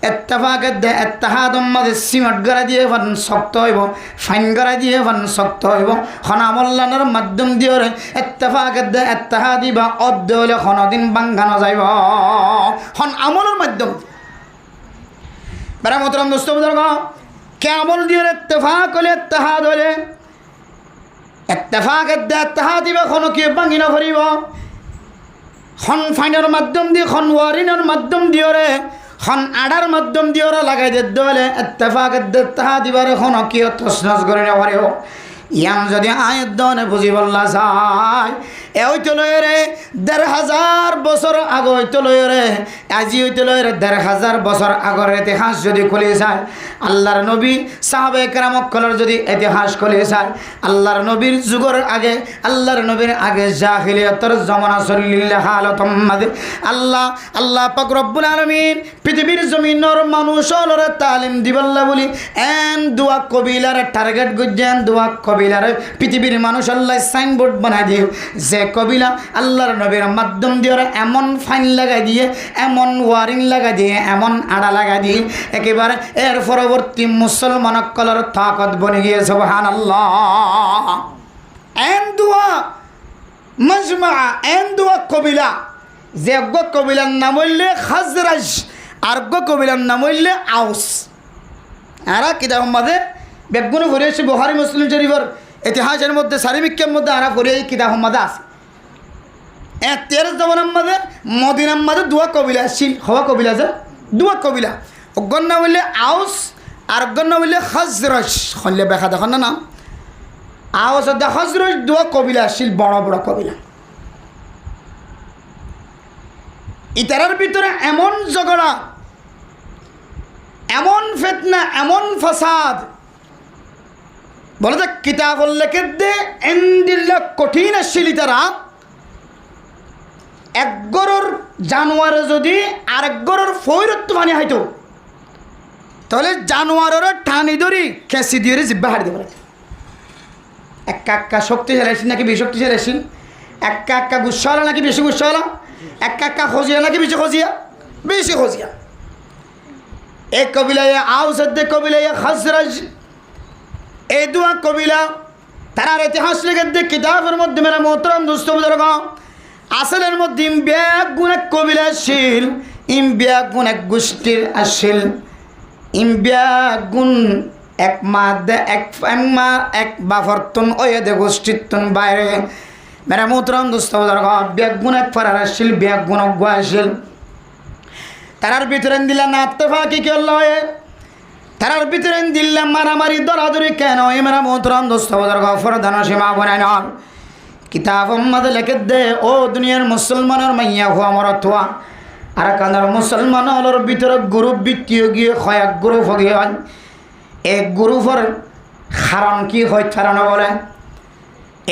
ইত্তেফাকের দে ইত্তেহাদ মাঝে সিমেন্ট গড়া দিয়ে ভান শক্ত হইব ফাইন গড়া দিয়ে ভান শক্ত হইব খন আমলানোর মাধ্যম দিয়ে ইত্তেফাকের দে ইত্তেহাদি বা অদ্য হলে কোনোদিন বাঙ্গানো যাইব খন আমলের মাধ্যম বেড়া মোহতরম দোস্ত বুজুর্গ কে আমল দিয়ে ইত্তেফাক হলে ইত্তেহাদ হলে ইত্তেফাকের দে ইত্তেহাদি বা কোনো কি ভাঙি না পারিব খন ফাইনের মাধ্যম দিয়ে খন ওয়ারিনের মাধ্যম দিয়ে খন আডার মাধ্যম দিয়ে লাগাই দিতে হলে ইত্তেফাকের তাহা দিবারে খন কি তসনস করে নেওয়ারে ইয়ান যদি আয়ের দনে বুঝি বললা যায় এ হইতে লয় রে ১,৫০০ বছর আগে হইতে লয় রে আজি হইতে লয় রে ১,৫০০ বছর আগের ইতিহাস যদি খুলে যায় আল্লাহর নবী সাহাবে কেরামকলের যদি ইতিহাস খুলে যায় আল্লাহর নবীর যুগের আগে আল্লাহর নবীর আগে জাহিলিয়াতের জমানা চলিল হালাতম মাঝে আল্লাহ পাক রব্বুল আলামিন পৃথিবীর জমিনের মানুষের তালিম দিবল্লা বলি এন দুয়া কবিলার টার্গেট গুজেন দুয়া কবিলার পৃথিবীর মানুষ আল্লাহ সাইনবোর্ড বানাই দিয়ে যে কবিলা আল্লাহর নবীর মাধ্যম দিয়ে এমন ফাইন লাগাই দিয়ে এমন ওয়ারিং লাগাই দিয়ে এমন আড়া লাগাই দিয়ে একেবারে এর পরবর্তী মুসলমান কলার তাকত বনে গিয়ে সুবহানাল্লাহ এন দুয়া মজমা এন দুয়া কবিলা যে কবিলার নাম হইলে খাজরাজ আর কবিলার নাম হইলে আউস এরা কিতাব মাঝে বেগুন ভরে এসে বুখারী মুসলিম শরীফের ইতিহাসের মধ্যে সারিবিকের মধ্যে আরা ভরে এই কিতাব মাঝে আছে তেরো জমানার মাঝে মদিনার মাঝে দুয়া কবিলা আসছিল হওয়া কবিলা যে দুয়া কবিলা অজ্ঞর নাম হইলে আউস আর অজ্ঞর নাম হইলে খাজরাজ হইলে বেখা দেখুন না নাম আউস আর খাজরাজ দুয়া কবিলা আসছিল বড় বড় কবিলা ইতারার ভিতরে এমন ঝগড়া এমন ফিতনা এমন ফাসাদ বলে যে কিতাব লেখে দে এন্দিল্লা কঠিন আসছিল তারা এক গরুর জানোয়ারে যদি আরেক গরুর ফৈরত্ব পানি হয়তো তাহলে জানোয়ারের টানি ধরি খেসি দিয়ে জিব্বা হারিয়ে দেবে একা একা শক্তিশালী আসিল নাকি বেশি শক্তিশালী আসিল একা একা গুসাওয়ালা নাকি বেশি গুসাওয়ালা একা একা খজিয়া নাকি বেশি খজিয়া বেশি খজিয়া এক কবিলায় আউসদ্দে কবিলায় খাজরাজ এই দুয়া কবিলা তারার ইতিহাস লিখে দে কিতাবের মধ্যে মেরা মোহতরম দুস্থ বুজুর্গ আসলের মধ্যে ইমবিয়াগুন এক কবিলা আসিল ইমবিয়াগুন এক গোষ্ঠীর আসিল ইমবিয়াগুন এক মা এক বাফরতুন ওয়েদে গোষ্ঠীতুন বাইরে মেরা মোহতরম দুস্থ বুজুর্গ বিয়াগুন এক ফারার আসিল বিয়াগুন অজ্ঞ আসিল তারার ভিতরে দিলা না ইত্তেফাকি কি আল্লাহ তারার ভিতরে দিল্লাম মারামারি দরাদরি কেন মেরা মোহতরম দোস্ত বুজুর্গ ফরদান সীমা বনায় না কিতাব মাঝে লেখে দে ও দুনিয়ার মুসলমানের মাইয়া হো আমার থোয়া আর কানার মুসলমানের ভিতরে গ্রুপ বিত্তীয় গিয়ে কয়েক গ্রুপ হয়ে হয় এক গ্রুপের কারণ কি হয় তারা না বলে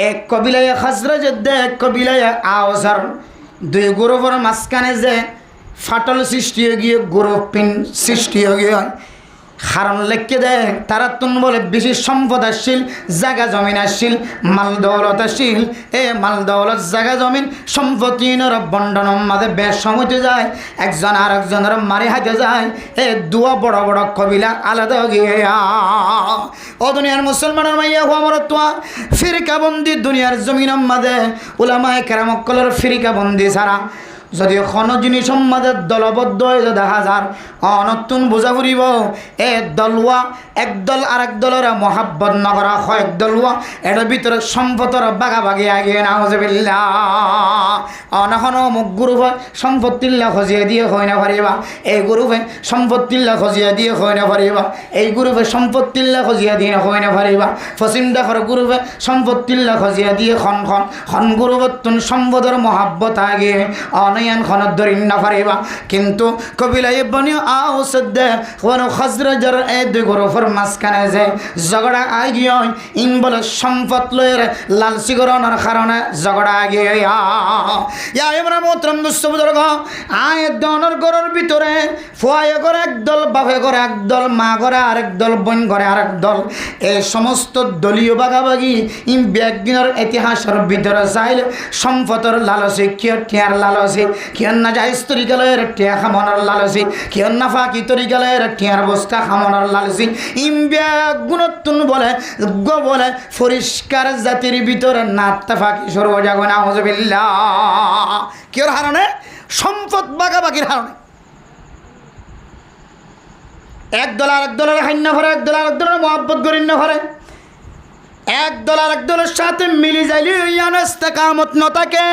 এক কবিলায় খাজরাজ দে এক কবিলায় আওসার দুই গ্রুপের মাঝখানে যে ফাটল সৃষ্টি হয়ে গিয়ে গ্রুপ পিন সৃষ্টি হয়ে গিয়ে হয় কারণ লেখকে দেয় তারা তুন বলে বেশি সম্পদ আসছিল জায়গা জমিন আসছিল মাল দৌলত আসছিল এ মাল দৌলত জায়গা জমিন সম্পত্তির বন্টনের মাঝে বেশ সময়তে যায় একজন আর একজনের মারি হাতে যায় এ দুয়া বড় বড় কবিলা আলাদা গিয়া ও দুনিয়ার মুসলমানের মাইয়া হো আমার তোয়া ফিরিকাবন্দি দুনিয়ার জমিনের মাঝে উলামায়ে কেরামকলের ফিরিকাবন্দি ছাড়া যদি কোনো জিনিস সম্মাদের দলবদ্ধ হয়ে দেখা যার অনতুন বোঝা ফুরিব এ দলওয়া একদল আরেক দলের মহাব্বত নকরা হয় একদলওয়া এটার ভিতরে সম্পদর বাগাবাগি আগে নাউজুবিল্লাহ অনখন মুখ গ্রুপে সম্পত্তিল্লা খজিয়ে দিয়ে হয় না পারিবা এই গ্রুপে সম্পত্তিল্লা খজিয়ে দিয়ে হয় না পারিবা এই গ্রুপে সম্পত্তিল্লা খজিয়ে দিয়ে হয় না পারিবা পশ্চিম দেশের গ্রুপে সম্পত্তিল্লা খজিয়ে দিয়ে খন গ্রুপত তুন সম্পদর মহাব্বত আগে অনয়ন খনত ধরি না পারিবা কিন্তু কবিলাই বনি আউসদে কোন খজরজর এই দুই গ্রুপের মাঝখানে যে ঝগড়া আগিয়ে ইন বলে সম্পদ লয়ের লালসি গরণের কারণে ঝগড়া আগিয়ে ইয়া এমরা মোহতরম দুস্থ আয় দনের ঘরের ভিতরে ফুয়ায়ে করে একদল বাপে করে একদল মা করে আরেক দল বোন করে আরেক দল এই সমস্ত দলীয় বাগাবাগি ব্যাগিনের ইতিহাসের ভিতরে চাইলে সম্পদের লালসি কিয় টিয়ার লালসি কিয় না যায় তরিকালের টিয়া খামনের লালসি কিয় না ফাঁকি তরিকালের টিয়ার বস্তা খামনের লালসি গুণত্তুন বলে বলে পরিষ্কার জাতির ভিতরে নাত্তা ফাঁকি সর্বজাগ নাউজুবিল্লাহ কিয়র হারণে সম্পদ বাগাবাগির হারণে একদল আরেক দলের হান্য ভরে একদল আরেক দলের মহব্বত গরিন্য ভরে একদল আরেক দলের সাথে মিলি যাইলে ইস্তেকামত নতাকে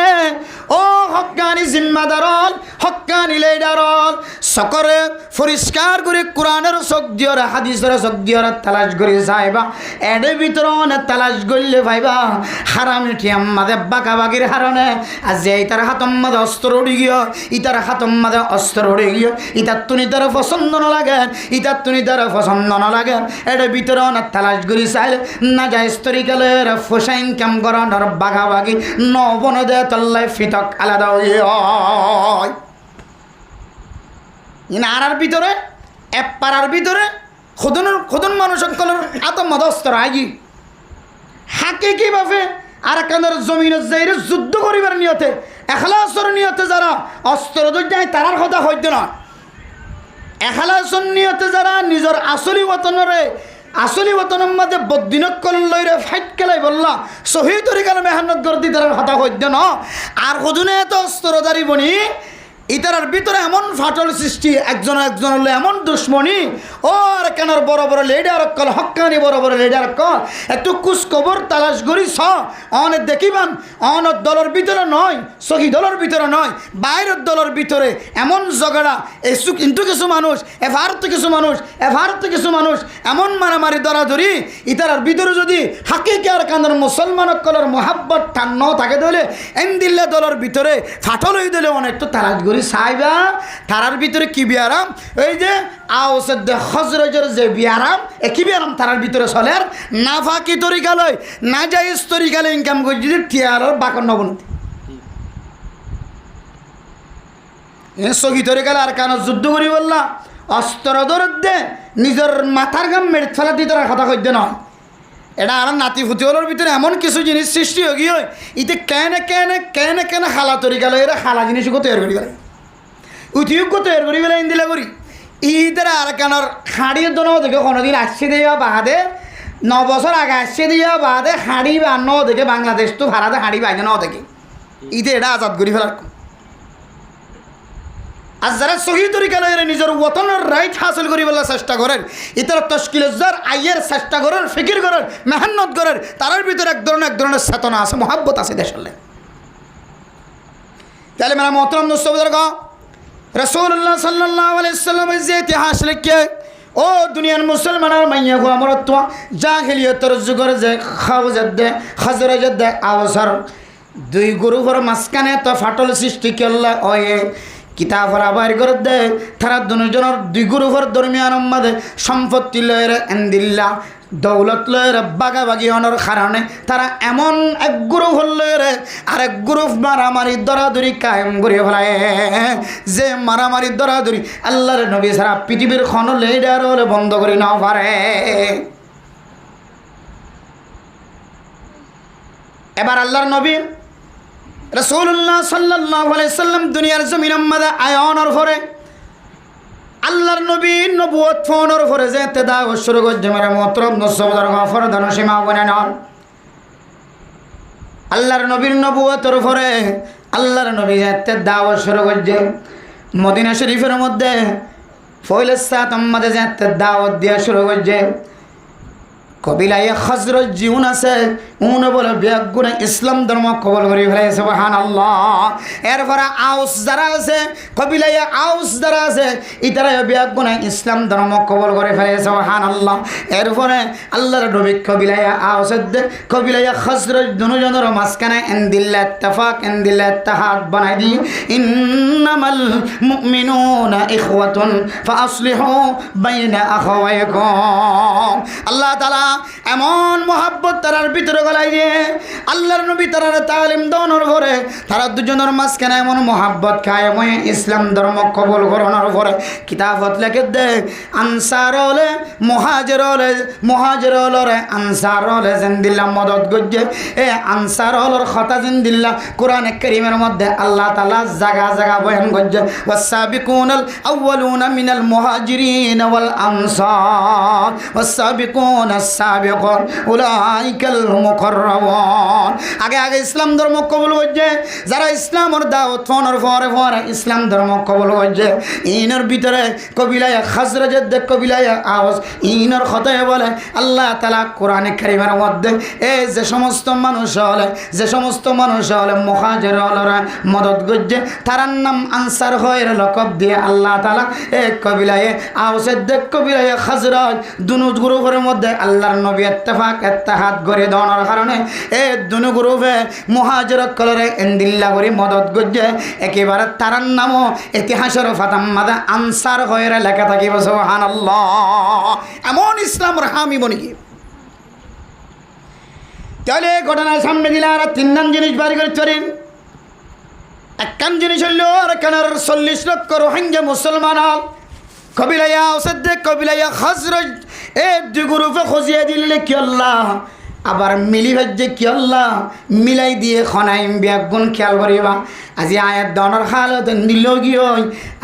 ও হক্কানি জিম্মাদারল হক্কানি লেডারল সকরে পরিষ্কার করে কোরআনের চোখ দিয়র হাদিসের চোখ দিয়র তালাশ করে যাইবা এডে ভিতর তালাশ করলে ভাইবা হারামি ঠিয়াম মাদে বাঁকাবাগির হারণে আজ ইতার হাতম মাদে অস্ত্র উড়ি গিয়ে ইতার হাতম মাদে অস্ত্র উড়ে গিয়ে ইতার তুনি তার পছন্দ ন লাগে ইতার তুনি তার পছন্দ ন লাগে এডে ভিতর তালাশ করে চাইলে না যায় তরিকালের ফোসাইন কাম করানোর বাঘাবাগি নবন দে তল্লাই ফিতক আলাদা আর ভিতরে এক পাড়ার ভিতরে খুদন মানুষ সকলের আতমদ অস্ত্র আগি হাকে কিভাবে আর কানের জমিনের যাইরে যুদ্ধ করিবার নিয়তে এখলাসর নিয়তে যারা অস্ত্র যায় তারার কথা হইতে না এখলাসর নিয়তে যারা নিজের আসলি ওতনরে আসলি ওতনের মধ্যে বদিনকল লইরে ফাইট খেলাই বললা সহি তরিকার মেহনত গর্দি তার হতা হইতে ন আর হুজুনে এত অস্ত্রধারী বনি ইতার ভিতরে এমন ফাটল সৃষ্টি একজন একজন এমন দুশ্মনী ও আর কেনার বড় বড় লেডার কল হক্কানি বড় বড় লেডার কল একটু কুচ কবর তালাশ করি অনে দেখিবান অন দলের ভিতরে নয় সহি দলের ভিতরে নয় বাইরের দলের ভিতরে এমন ঝগড়া এসু কিন্তু কিছু মানুষ এভারত কিছু মানুষ এমন মারামারি দরাদরি ইতার ভিতরে যদি হাকিকে আর কানের মুসলমান কলের মোহাব্বত টান থাকে দিলে এনদিল্লা দলের ভিতরে ফাটল হয়ে দিলে অনেক তো তালাশ করি সাইবা তারার ভিতরে কি বিয়ারাম এই যে আওসদ হজরজের যে বিয়ারাম কি বিয়ারাম তারার ভিতরে চলে আর না ফাঁকি তরিকা লয় না যাইজ তরিকা লয় ইনকাম করে যদি টিয়ারের বাকর নবনতি সহি তরিকা আর কেন যুদ্ধ করি বললা অস্ত্র দরদ দে নিজের মাথার গাম মেরে ফেলা দিয়ে তারা কথা কইতে নয় এটা আর নাতি ফুটিওয়ালের ভিতরে এমন কিছু জিনিস সৃষ্টি হয়ে গিয়ে ইতে কেন খালা তরিকা লয় এরা খালা জিনিসও তৈরি করি গেলে উঠিয়োগ্য তৈরি করি বেলা ইন্দিলা করি ঈদের আর কেনার হাঁড়ির দোনো দেখে কোনোদিন আসছে দেওয়া বাদে 9 বছর আগে আসছে দেওয়া বাদে হাঁড়ি বা ন দেখে বাংলাদেশ তো ভাড়াতে হাঁড়ি বাইরে ন দেখে ঈদে এটা আজাদ করি ফেলার আর যারা সহি তরিকা লয় নিজের ওতনের রাইট হাসিল করি বলার চেষ্টা করেন ইতার তশকিলজার আইয়ের চেষ্টা করেন ফিকির করেন মেহনত করেন তার ভিতরে এক ধরনের চেতনা আছে মহাব্বত আছে দেশের তাহলে মেরা মোহতরম দোস্তবুজুর রাসূলুল্লাহ সাল্লাল্লাহু আলাইহি ওয়াসাল্লামের যে ইতিহাস লিখে ও দুনিয়ার মুসলমানের মাইয়া গো আমার তো জাহিলিয়তের যুগের যে খাজরাজের দে আওসার দুই গ্রুপের মাঝখানে তো ফাটল সৃষ্টি করলে ওই কিতাবরা বাইর করে দেয় তারা দুজনের দুই গ্রুপের দরমিয়ান মধ্যে সম্পত্তি লয়ের এন্দিল্লা দৌলত লয়ের বাগাবাগি হওয়ার কারণে তারা এমন এক গ্রুপ লয়ের আরেক গ্রুপ মারামারি দরাদরি কায়েম করে ফেলায় যে মারামারি দরাদরি আল্লাহর নবী ছাড়া পৃথিবীর খন লেডার হলে বন্ধ করে না পারে এবার আল্লাহর নবী রাসূলুল্লাহ সাল্লাল্লাহু আলাইহি সাল্লাম দুনিয়ার জমিনের মধ্যে আয়নের পরে আল্লাহর নবী নবুয়ত ফোনের পরে যে তেদা শুরু করছে মেরে মোহতরম নসবদার গফরদান সীমা বনে নন আল্লাহর নবীর নবুয়তের পরে আল্লাহর নবী যাতে দাওয়াত শুরু করছে মদিনা শরীফের মধ্যে ফয়লে সাত আমাদের যাতে দাওয়াত দেওয়া শুরু করছে কবিলায় হজরত জীবন আছে উনি বলে বেগুনে ইসলাম ধর্ম কবল করি ফেলে সুবহানাল্লাহ। এরপরে আউস যারা আছে কবিলায় আউস যারা আছে ইতারা বেগুনে ইসলাম ধর্ম কবল করে ফেলে সুবহানাল্লাহ। এরপরে আল্লাহর নবী কবিলায় আউসের কবিলায় হজরত দুজনের মাঝখানে ইনদিল্লা ইত্তেফাক ইনদিল্লা ইত্তেহাদ বানাই দি ইন্নামাল মুমিনুনা ইখওয়াতুন ফাআসলিহু বাইনা আখাওয়াইকুম। আল্লাহ তাআলা এমন মোহাব্বত তারার ভিতরে গলাই দিয়ে আল্লাহর নবী তারার তালিম দেওয়ার পরে তারা দুজনের মাঝখানে এমন মোহাব্বত কায়েম হয়ে ইসলাম ধর্ম কবুল করানোর পরে কিতাবত লেখে দে আনসার হলে মুহাজির হলে আনসার হলে জিন্দিল্লাহ মদত গজ্জে এ আনসার হলর কথা জিন্দিল্লাহ কোরআন কারীমের মধ্যে আল্লাহ তাআলা জায়গা জায়গা বয়ান গজ্জে ওয়াসাবিকুনাল আউয়ালুনা মিনাল মুহাজিরিন ওয়াল আনসার ওয়াসাবিকুনাস সাবিকুন উলাইকাল মুকাররাবুন। আগে আগে ইসলাম ধর্ম কবুল করছে যারা ইসলামের দাওয়াত ফোনের পরে ইসলাম ধর্ম কবুল করছে ইনের ভিতরে কবিলায় খাজরাজের দেখ কবিলায় আওয়াজ ইনের কথায় বলে আল্লাহ তাআলা কোরআনে কারীমের মধ্যে এই যে সমস্ত মানুষ হলে মুহাজির হলরা মদত করছে তার নাম আনসার হয়ে লকব দিয়ে আল্লাহ তাআলা এই কবিলায় আওয়াজের দেখ কবিলায় খাজরাজ দুনো গ্রুপের মধ্যে আল্লাহর নবী ইত্তেফাক ইত্তেহাদ করে দেওয়ার কারণে এই দুনো গ্রুপে মুহাজির কলরে ইনদিল্লা করে মদত করছে একেবারে তার নামও ইতিহাসের ফাতাম মাদা আনসার হয়ে লেখা থাকিব সুবহানাল্লাহ। এমন ইসলামের হামি বনি কি তাহলে ঘটনার সামনে দিলে আর তিনজন জিনিস বাড়ি করে চলেন। একখান জিনিস হইল আর কেনার 40 লক্ষ রোহিঙ্গা মুসলমান কবিলাইয়া ওসদ্দে কবিলাইয়া হজরত এ দুই গ্রুপে খসিয়ে দিলে কি আল্লাহ আবার মিলি ভাজ্যে কি আল্লাহ মিলাই দিয়ে খনাইম ব্যাগুন খেয়াল করিবা আজি আয়াত দনের হালত নিলগীয়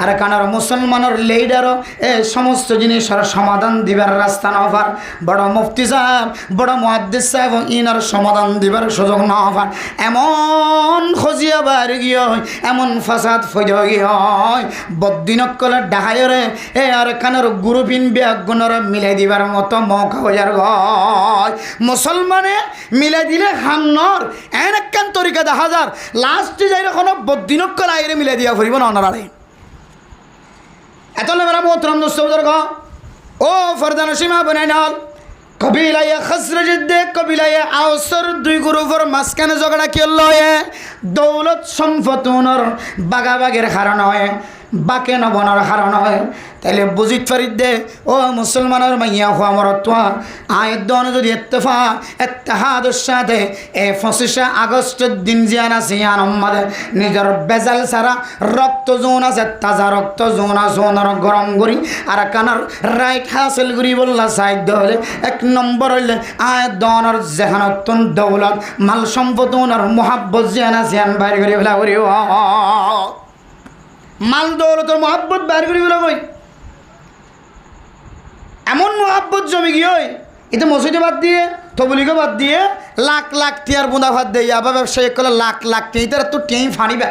আর কানার মুসলমানের লিডারও এ সমস্ত জিনিসের সমাধান দিবার রাস্তা না পার বড় মুফতি সাহেব বড় মুহাদ্দিস সাহেব ইনার সমাধান দিবার সুযোগ না পার এমন খজিয়া বার গিয়ে এমন ফাসাদ ফজা গিয়ে বদিনকলের ডাহায়রে এ আর কানার গ্রুপিন ব্যাগুনের মিলাই দিবার মতো মৌকা হয়ে যার গয় মুসলমানে মিলাই দিলে হামনর এন একখান তরিকা দেখা যার লাস্টে যাই কোনো বদিনকল আইরে মিলাই দিয়া ফুরিব না অনারে এত মেরা মোহতরম দোস্ত বুজুর্গ ও ফরদান সীমা বনাই নাল কবিলায় খাজরাজের দেখ কবিলায় আওসর দুই গ্রুপের মাঝখানে ঝগড়া কি লয়ে দৌলত সম্পদর বাগাবাগের কারণ হয় বাকে নবনার কারণ হয় তাহলে বুঝিত পারি দে ও মুসলমানের মাইয়া হওয়া মরত্বা আয়ের দন যদি এত্তেহাদের সাথে এই 25 আগস্টের দিন জিয়ান আছে আমাদের নিজের বেজাল সারা রক্ত জোন আছে তাজা রক্ত জোন জোনের গরম করি আর কানার রাইট হাসিল করি বললা সাহিত্য হলে 1 নম্বর হইলে আয়ের দনের জেহানতন দৌলত মাল সম্পদনের মোহাব্বত জিয়ান আছে বাইর করি ফেলা করি মাল দৌলতের মোহাব্বত বাইর করি ফেলা কই এমন মোহাব্বত জমি গিয়ে এটা মসজিদে বাদ দিয়ে তবলিগো বাদ দিয়ে লাখ লাখ টিয়ার বুঁদা ভাত দিয়ে আবার ব্যবসায়ী করলে লাখ লাখ টিয়া ইতারা তো টিয়াই ফানিবা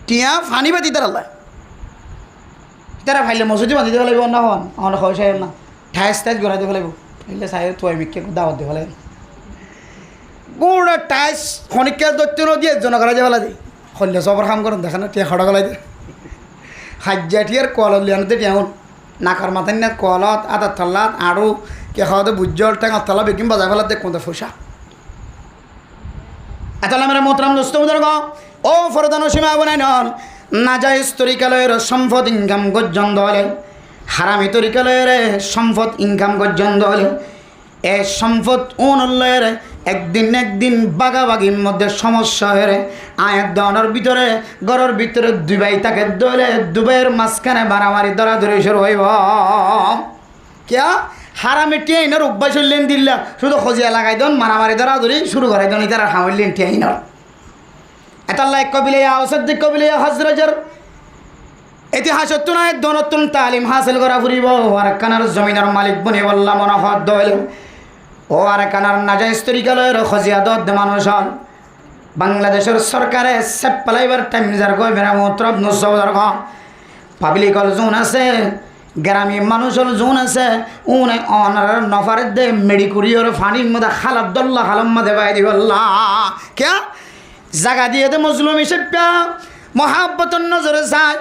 টিয়া ফানিবা ইতার আল্লাহ ইতারা ফাইলে মসজিদে বাঁধি দেওয়া লাগবে না হন আমার হয় সাহেব না ঠাইস টাইস গড়াই দেওয়া লাগবে ফাইলে সাহেব তো মিকে দাওয়াত দেওয়া লাগে পুরো টাইস খনিকা দৈত্য দিয়ে একজন করা যাওয়া লাগে হলে সবার কাম করেন দেখেন টিয়া খড়া গলাই দিয়ে হাজ্জা টিয়ার কল লিয়ানোতে টিয়াউন নাকার মাথায় না কলত আদার তল্লাত আড়ু কে খাওয়াতে বুজ্জল টেঙার তলা বেকিম বাজার ফেলার দেখ কোনটা ফুসা এতলা মেরা মোহতরম দোস্ত বুজুর্গ ও ফরদান সীমা বনাই নন নাজাইজ তরিকালয়ের সম্পদ ইনকাম গর্জন দলে হারামি তরিকালয়ের সম্পদ ইনকাম গর্জন দলে এ সম্পদ উন্নয়নের একদিন বাগাবাগির মধ্যে সমস্যা হয়ে আয়ের দনের ভিতরে ঘরের ভিতরে দুবাই তাকে দলে দুবাইয়ের মাঝখানে মারামারি ধরাধরি শুরু হইব কিয়া হারামে টিয়াইনার অভ্যাস হইলেন দিল্লা শুধু খজিয়া লাগাই দেন মারামারি ধরাধরি শুরু করাই দেন তারা হামলেন টিয়াইনার এতাল্লাহ কবিলাইয়া আওসাদ কবিলাইয়া হজরজের ইতিহাসত্ব নয় দনতুন তালিম হাসিল করা ফুরিব আর কানার জমিনের মালিক বনে বললাম মনে হদ দলে ও আর কানার নাজাইজ তরিকালয়ের খজিয়াদত মানুষ হল বাংলাদেশের সরকারে সেপ পালাইবার টাইম যার গই বেড়া মতরব নুসৌদার গ পাবলিক হল জোন আছে গ্রামী মানুষ হল জোন আছে উনে অনার নফার দে মেডিকুরিয়র ফানির মধ্যে খালাবদুল্লাহ খালাম মধ্যে বাই দিবল্লাহ কে জায়গা দিয়ে দে মজলুম হিসেবে মহাব্বতর নজরে যায়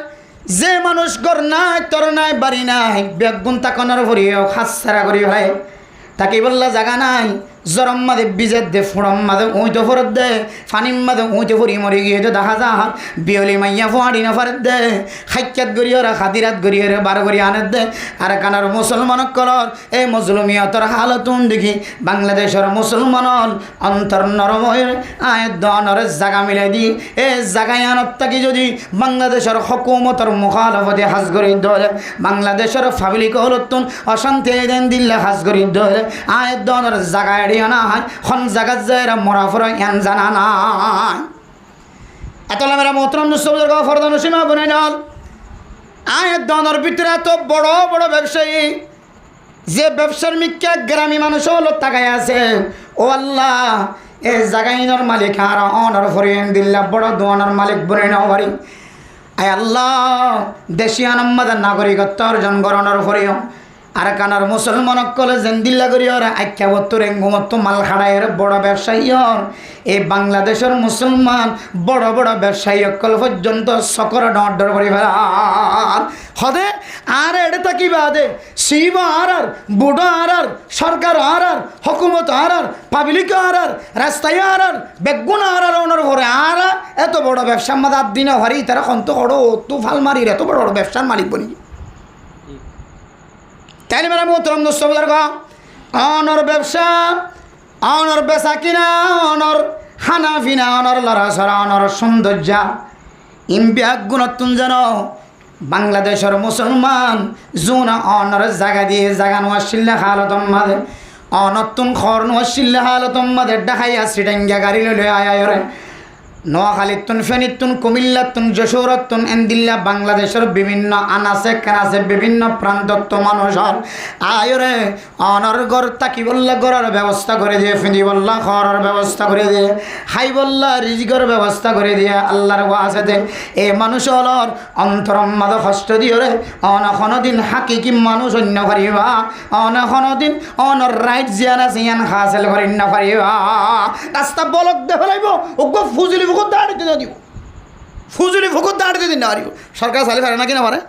যে মানুষ গর নাই তোর নাই বাড়ি নাই বেগুন তাকনের ভরিও খাস সারা করি ভাই তাকে বললা জায়গা নাই জরম মাদে বিজের দে ফুড়ম মাদে উঁইতো ফরত দে ফানিম মাদে উঁইতো ফুরি মরি গিয়ে তো দেখা যা বিয়লি মাইয়া ফুয়াড়ি না ফারত দে খাইকাত গরিয়রা খাদিরাত গরিয়রে বার গরি আনত দে আর কানার মুসলমান কলর এই মজলুমিয়তর হালতুন দেখি বাংলাদেশের মুসলমানল অন্তর নরময়ের আয়ের দনর জাগা মিলাই দি এই জাগায় আনত থাকি যদি বাংলাদেশের হকুমতর মুখালফতে হাজ করি ধরে বাংলাদেশের ফাবিলিক হলতুন অশান্তি দেন দিল্লে হাজ করি ধরে আয়ের দনর জাগায় না হয় খন জায়গা যায় মরা ফরা এন জানা নাই এতলা মেরা মোহতরম নুসবুজুর গো ফরদান সীমা বনে নল আয়ের দনের ভিতরে এত বড় বড় ব্যবসায়ী যে ব্যবসার মিক্কা গ্রামী মানুষ হলো তাকায় আছে ও আল্লাহ এ জাগাইনর মালিক আর অনর ফরিয়েন দিল্লা বড় দোয়ানোর মালিক বনে নাও বাড়ি আয় আল্লাহ দেশি আনম্মাদের নাগরিকত্ব অর্জন করণর ফরিয়ম আর কানার মুসলমান কলে জেন্দিল্লা করি ওরা আখ্যা বত্তর এঙ্গুমত্ত মাল খাড়াইয়ের বড় ব্যবসায়ী এই বাংলাদেশের মুসলমান বড় বড় ব্যবসায়ী অকল পর্যন্ত সকর অর্ডার করি হদে আর এটা থাকি বাদে শিব আর বুড়ো আর সরকার আর হকুমত আর পাবলিক আর রাস্তায় আর বেগুন আর ওনার ঘরে আর এত বড় ব্যবসার মাদা দিনে হরি তারা কন্ত করো তু ফাল মারির এত বড় বড় ব্যবসার মালিক বনি তাই মেরা মোহতরম দোস্তবুজার গো অনর ব্যবসা অনর বেচা কিনা অনর খানা পিনা অনর লড়াছড়া অনর সৌন্দর্য ইম্পিয়াক গুণত্তুন যেন বাংলাদেশের মুসলমান জুন অনর জায়গা দিয়ে জাগা নোয়াশিল্লা হালতম মাদে অনতুন খর নোয়াশিল্লা হালতম মাদে ডাকাইয়া শ্রীডাঙ্গা গাড়ি লইলে আয়ারে নোয়াখালীতুন ফেনীতুন কুমিল্লাতুন যশোরতুন এন্দিল্লা বাংলাদেশের বিভিন্ন আনাচে কানাচে বিভিন্ন প্রান্তত্ব মানুষের আয়রে অনর গড় তাকি বললা গড়ার ব্যবস্থা করে দিয়ে ফেনি বললা খরার ব্যবস্থা করে দিয়ে হাই বললা রিজিকর ব্যবস্থা করে দিয়ে আল্লাহর ওয়াসেতে এই মানুষ হলর অন্তরম মাদ কষ্ট দিয়ে রে অনখনো দিন হাকিকি মানুষ অন্য করিবা অনখনো দিন অনর রাইট জিয়ান আছে ইয়ান হাসিল করি না পারিবা রাস্তা বলক দেখে লাইব ওগো ফুজলি ফুকুর দাঁড়িয়ে দিন দিব ফুজুরি ফুকুর দাঁড়িয়ে দিন না পারিব সরকার চালি পারে না কিনা পারে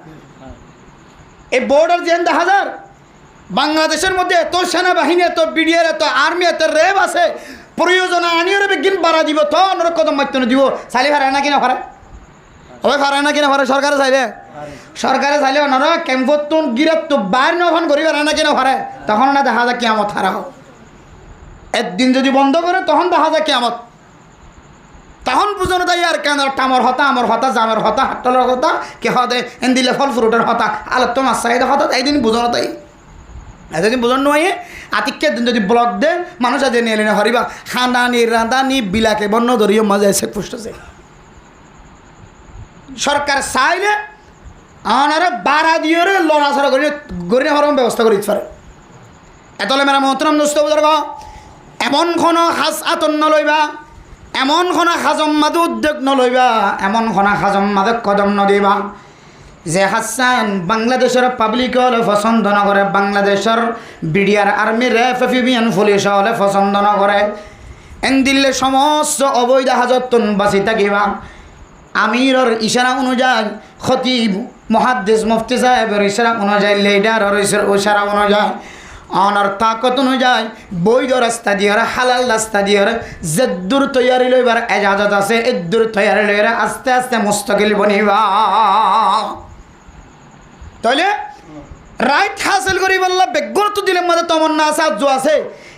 এই বর্ডার যেন 10,000 বাংলাদেশের মধ্যে এত সেনাবাহিনী এত বিডিআর এত আর্মি এত র্যাব আছে প্রয়োজন আনিয়ে বিজ্ঞান বাড়া দিব তো অন্য কদম মাত্র দিব চালি পারে না কিনা পারে ওই পারে না কিনা পারে সরকারে চাইলে ওনারা ক্যাম্পত গিরাত বাইর নখন করি পারে না কিনা পারে তখন না দেখা যায় কিয়ামত হারা হোক একদিন যদি বন্ধ করে তখন দেখা যায় কিয়ামত তখন বুঝানো তাই আর কেন টামর হতা আমার হতা জামের হতা হাট্টলের হতা কে হতে এন দিলে ফল ফ্রুটের হতা আলো তোমার চাহিদা হতা এইদিন বুঝানো তাই এতদিন বুঝানো নয় আতিকের দিন যদি ব্লক দে মানুষ আজ নিয়ে এলে হরিবা খানানি রাঁধানি বিলাকে বন্য ধরিও মজা এসে পুষ্টছে সরকার চাইলে আনারে বাড়া দিয়ে লড়াছড়া করি গড়িয়ে হরম ব্যবস্থা করে দিতে পারে এতলে মেরা মহতরম দোস্ত বুঝার এমন কোনো সাজ আতন নলইবা এমন খনা হাজম মাদে উদ্যোগ নলইবা এমন খনা হাজম মাদে কদম নদিবা যে হাসান বাংলাদেশের পাবলিক হলে পছন্দ নকরে বাংলাদেশের বিডিআর আর্মি র্যাব এফবিএন পুলিশ হলে পছন্দ নকরে এন দিল্লে সমস্ত অবৈধ হাজতন বাঁচি থাকিবা আমিরর ইশারা অনুযায়ী খতিব মুহাদ্দিস মুফতি সাহেবের ইশারা অনুযায়ী লিডারের ইশারা অনুযায়ী অনার তাকত অনুযায়ী বৈধ রাস্তা দিয়ে হালাল রাস্তা দিয়ে যে দূর তৈয়ারি লইবার এজাজত আছে এ দূর তৈয়ারি লইরা আস্তে আস্তে মুস্তাকিল বনিবা তাহলে রাইট হাসিল করি বললা বেগুন দিলে মধ্যে তমন্না আছে আজ আছে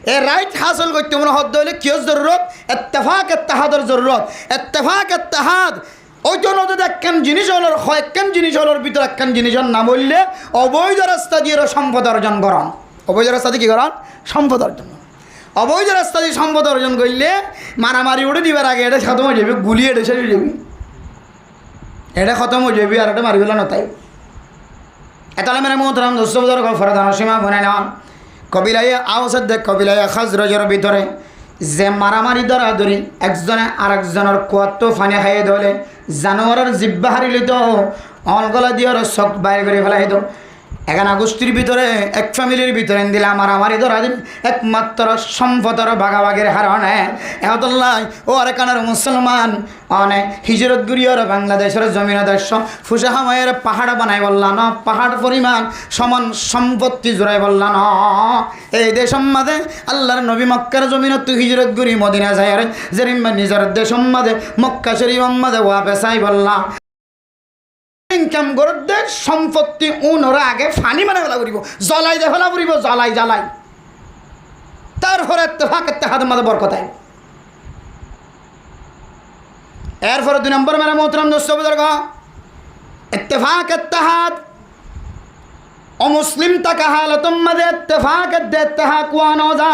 এ রাইট হাসিল করতে মনে হদ হইলে কি জরুরত ইত্তেফাক ইত্তেহাদের জরুরত ইত্তেফাক ইত্তেহাদ ওই জন্য যদি একখান জিনিস হল একখান জিনিস হলোর ভিতরে একখান জিনিসের নাম বললে অবৈধ রাস্তা দিয়ে সম্পদ অর্জন করান অবৈধ রাস্তা দিয়ে কী করান সম্পদ অর্জন অবৈধ রাস্তা দিয়ে সম্পদ অর্জন করলে মারামারি উঠে দিবার আগে এটা খতম হয়ে যাবে গুলি এটা শেষ হয়ে যাবি এটা খতম হয়ে যাবি আর এটা মারি ফেলা নতাই এতালে মেরে মোহতরাম দোস্তবুজার ফরদান সীমা বনে নেওয়া কবিলায় আওসের দেখ কবিলায় খাজরজের ভিতরে যে মারামারি ধরাধরি একজনে আরেকজনের কুয়াত্ত ফানি খাইয়ে ধরে জানোয়ারের জিব্বা হারিলি তো অলগলা দিয়ে চক বাইর করে ফেলাই তো এখানে গোষ্ঠীর ভিতরে এক ফ্যামিলির ভিতরে দিলে মারামারি ধরা দিন একমাত্র সম্পদের ভাগাভাগির হারণে এহতল্লাই ও আরেকানের মুসলমান অনেক হিজরত গুরিয়র বাংলাদেশের জমিন দেশ ফুসা হামায়ের পাহাড় বানাই বললা ন পাহাড় পরিমাণ সমান সম্পত্তি জোড়াই বললা ন এই দেশ মাঝে আল্লাহর নবী মক্কার জমিন তুই হিজরত গুরি মদিনা যায় যে নিজের দেশ মাঝে মক্কা শরীফ মাঝে ওয়াপে চাই বললা ইনকাম করতে সম্পত্তি উনরা আগে ফানি মানে ফেলা করিব জ্বলাই দে ফেলা করিব জ্বালাই জ্বালাই তারপরে ইত্তেফাকের মাঝে বরকত আইব এরপরে 2 নম্বর মেরা মোহতরম দোস্ত বুজুর্গ ইত্তেফাক ইত্তেহাদ অমুসলিম তাকা হালতুম মাঝে ইত্তেফাক ওয়ানো যা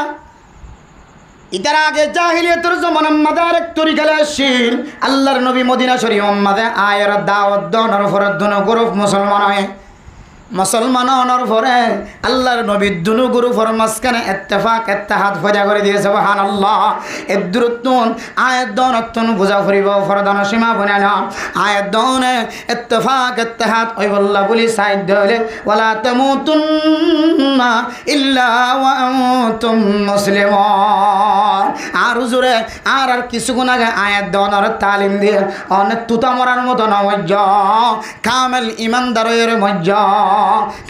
ইতার আগে জাহিলিয়াতের জমানার মাঝে আরেক তরিকালে আসছিল আল্লাহর নবী মদিনা শরীফ মাঝে আয়ের দাওয়াত দনের পরে দুনো গ্রুপ মুসলমান হয় মুসলমান হওয়ার পরে আল্লাহর নবীর দুনো গ্রুপের মাঝখানে ইত্তেফাক ইত্তেহাদ পয়দা করে দিয়েছে সুবহানাল্লাহ এর দূরত্বন আয়াত দনত্বন বুঝা ফুরিব ফরদান সীমা বনে না আয়াত দনে ইত্তেফাক ইত্তেহাদ ওই বল্লা বলি সাইদ দলে ওয়ালা তামুতুন্না ইল্লা ওয়া আনতুম মুসলিমুন আর হুজুরে আর কিছুক্ষণ আগে আয়াত দনের তালিম দিয়ে অনেক তুতা মরার মতো নমজ্জ কামেল ইমানদারের মজ্জ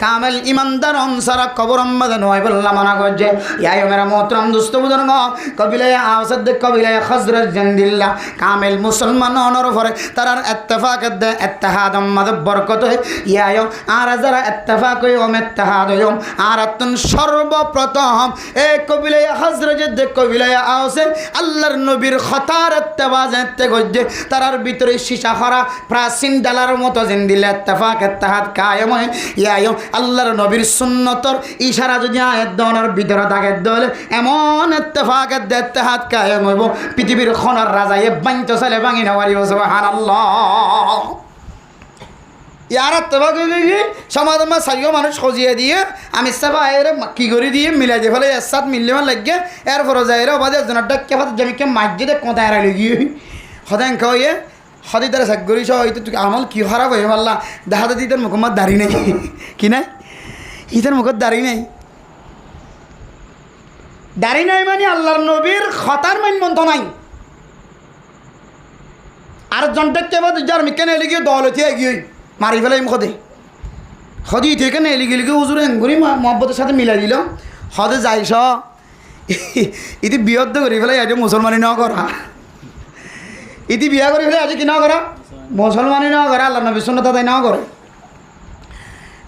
কামেল ইমানদার অনসারা কবর মাঝে নয় বললাম মানা করছে ইয়াই মেরা মোহতরম দুস্থ বুজুর্গ কবিলায় আওসাদ কবিলায় খজরত জন্দিল্লা কামেল মুসলমান অনর পরে তারার ইত্তেফাক দে ইত্তেহাদ মাঝে বরকত হয় ইয়াই আর যারা ইত্তেফাক হই ওম ইত্তেহাদ হই আর আতুন সর্বপ্রথম এই কবিলায় খজরত দে কবিলায় আওসে আল্লাহর নবীর খতার ইত্তেবা যেতে গজে তারার ভিতরে সীসা করা প্রাচীন ডালার মতো জন্দিল্লা ইত্তেফাক ইত্তেহাদ কায়েম হয় ইয়াই আল্লাহর নবীর সুন্নতর ইশারা যদি আয়াত দনের ভিতরে থাকে দলে এমন ইত্তেফাক ইত্তেহাদ কায়েম হইব পৃথিবীর খনার রাজায়ে বাইন্ত চলে ভাঙি নেওয়ারিব সুবহানাল্লাহ ইয়ার ইত্তেফাক সমাজের মা সারিও মানুষ সজিয়ে দিয়ে আমি সাবা এর কি করে দিয়ে মিলাই দিয়ে ফেলে এর সাথে মিললে আমার লাগে এরপরে যায় এর বাদে একজনের ডাক্কে ফাতে জমিকে মাইজে কোথায় এরা লেগিয়ে সদায় খাওয়াইয়ে সদাই তারা সাক করিস হয়তো তুই আমল কি খারাপ হয়ে পারলা দেখাতে ইতার মুখমার দাড়ি নেই কি নাই ইতার মুখত দাড়ি নেই দাড়ি নাই মানে আল্লাহর নবীর খতার মানমন্ত নাই আর জনটাকে বাদ যার মিকে নেই গিয়ে দলতি গিয়ে মারি ফেলাই মুখতে সদি থেকে নেই লিগে হুজুর এঙ্গুরি মহব্বতের সাথে মিলাই দিল সদে যাইস ইতি বিয়দ্ধ করি ফেলাই এটা মুসলমানি ন করা ইতি বিয়া করে ফেলে আজি কি না করা মুসলমানই না করে আল্লাহ নবী সুন্নাত তাই না করে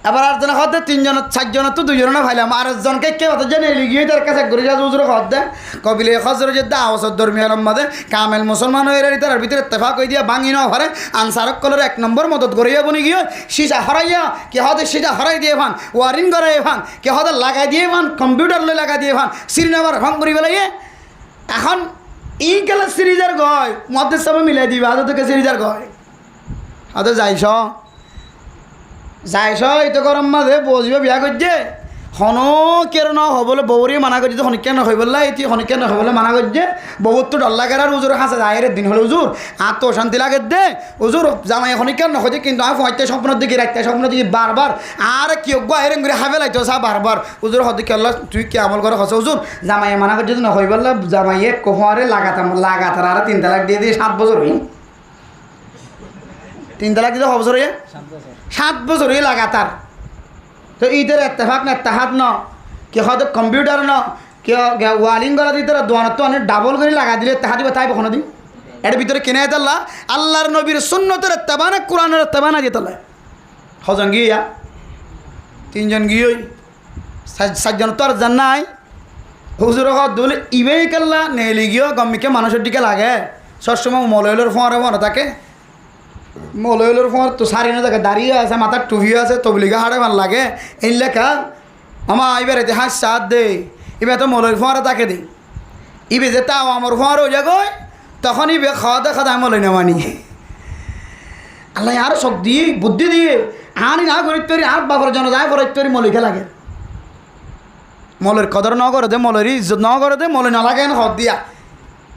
এবার আর জন হতে 3 জন 4 জন তো 2 জন না ভাইলাম আর জনকে কে হতে জানে লিগিয়ে তার কাছে ঘুরে যা হুজুর হতে কবিলে খজর যে দাওয়াত ধর্মীয় মধ্যে কামেল মুসলমান হয়ে রে তার ভিতরে ইত্তেফাক হই দিয়া ভাঙি না হরে আনসারক কলর 1 নম্বর মদত করিয়া বনি গিয়ে সীসা হরাইয়া কে হতে সীসা হরাই দিয়ে ভান ওয়ারিং করাই ভান কে হতে লাগাই দিয়ে ভান কম্পিউটার লই লাগাই দিয়ে ভান শ্রীনগর ভাঙ করি ফেলাই এখন এই গেলে সিরিজের গয় মধ্যে সব মিলাই দিবে আদৌ তোকে সিরিজের গয় আদৌ যাইস এই তো গরম মাঝে বসবে বিয়া করছে হন কেন ন হবলে বউরে মানা করছে হনিকে ন হই বললা এটি হনিকে ন হবলে মানা করছে বহুত তো ডর লাগে আর উজুর হাসে যায় দিন হলে উজুর আর তো শান্তি লাগে দে উজুর জামাই হনিকে ন হইতে কিন্তু আমি হইতে স্বপ্ন দিকে রাখতে স্বপ্ন দিকে বারবার আর কি এরম করে হাবে লাইতো সা বারবার উজুর হদিকে আল্লাহ তুই কি আমল করে হসে উজুর জামাই মানা করছে ন হই বললা জামাইয়ে কোহরে লাগাতার আর 3 তালাক দিয়ে 7 বছর হই 3 তালাক দিতে 7 বছর হয়ে 7 বছর হয়ে লাগাতার তো ঈদের ইত্তেফাক না ইত্তেহাদ ন কে হয়তো কম্পিউটার ন কে ওয়ালিং করা দিতে দোয়ানত তো অনেক ডাবল করে লাগা দিলে ইত্তেহাদ দিবে তাই কখনো দিন এর ভিতরে কিনে আল্লাহ আল্লাহর নবীর সুন্নতের ইত্তেবা না কোরআনের ইত্তেবা না দিতে হজন গিয়া 3 জন গিয়ে 7 জন তো আর জান নাই হুজুর দলে ইবেই কাল্লা নেলি গিয়ে গম্মিকে মানুষের দিকে লাগে সবসময় মলয়লের ফোঁয়ারে মনে থাকে মলয়লের ফোঁয়ার তো সারি না থাকে দাঁড়িয়ে আছে মাথার টুপিও আছে তবলিগা হাড়ে ভাল লাগে এই লেখা আমার এবার এতে হাস সাত দে এবার তো মলয়ের ফোঁয়ারে তাকে দিই ইবে যে তাও আমার ফোঁয়ার হয়ে যাগো তখন ইবে খাওয়া দেখা দায় মলয় না মানি আল্লাহ আর শক্তি দিয়ে বুদ্ধি দিয়ে আনি না করি তৈরি আর বাপর জন যায় পরে তৈরি মলিখা লাগে মলের কদর ন করে দে, মলের ইজ্জত ন করে দে, মলে না লাগেন হদ দিয়া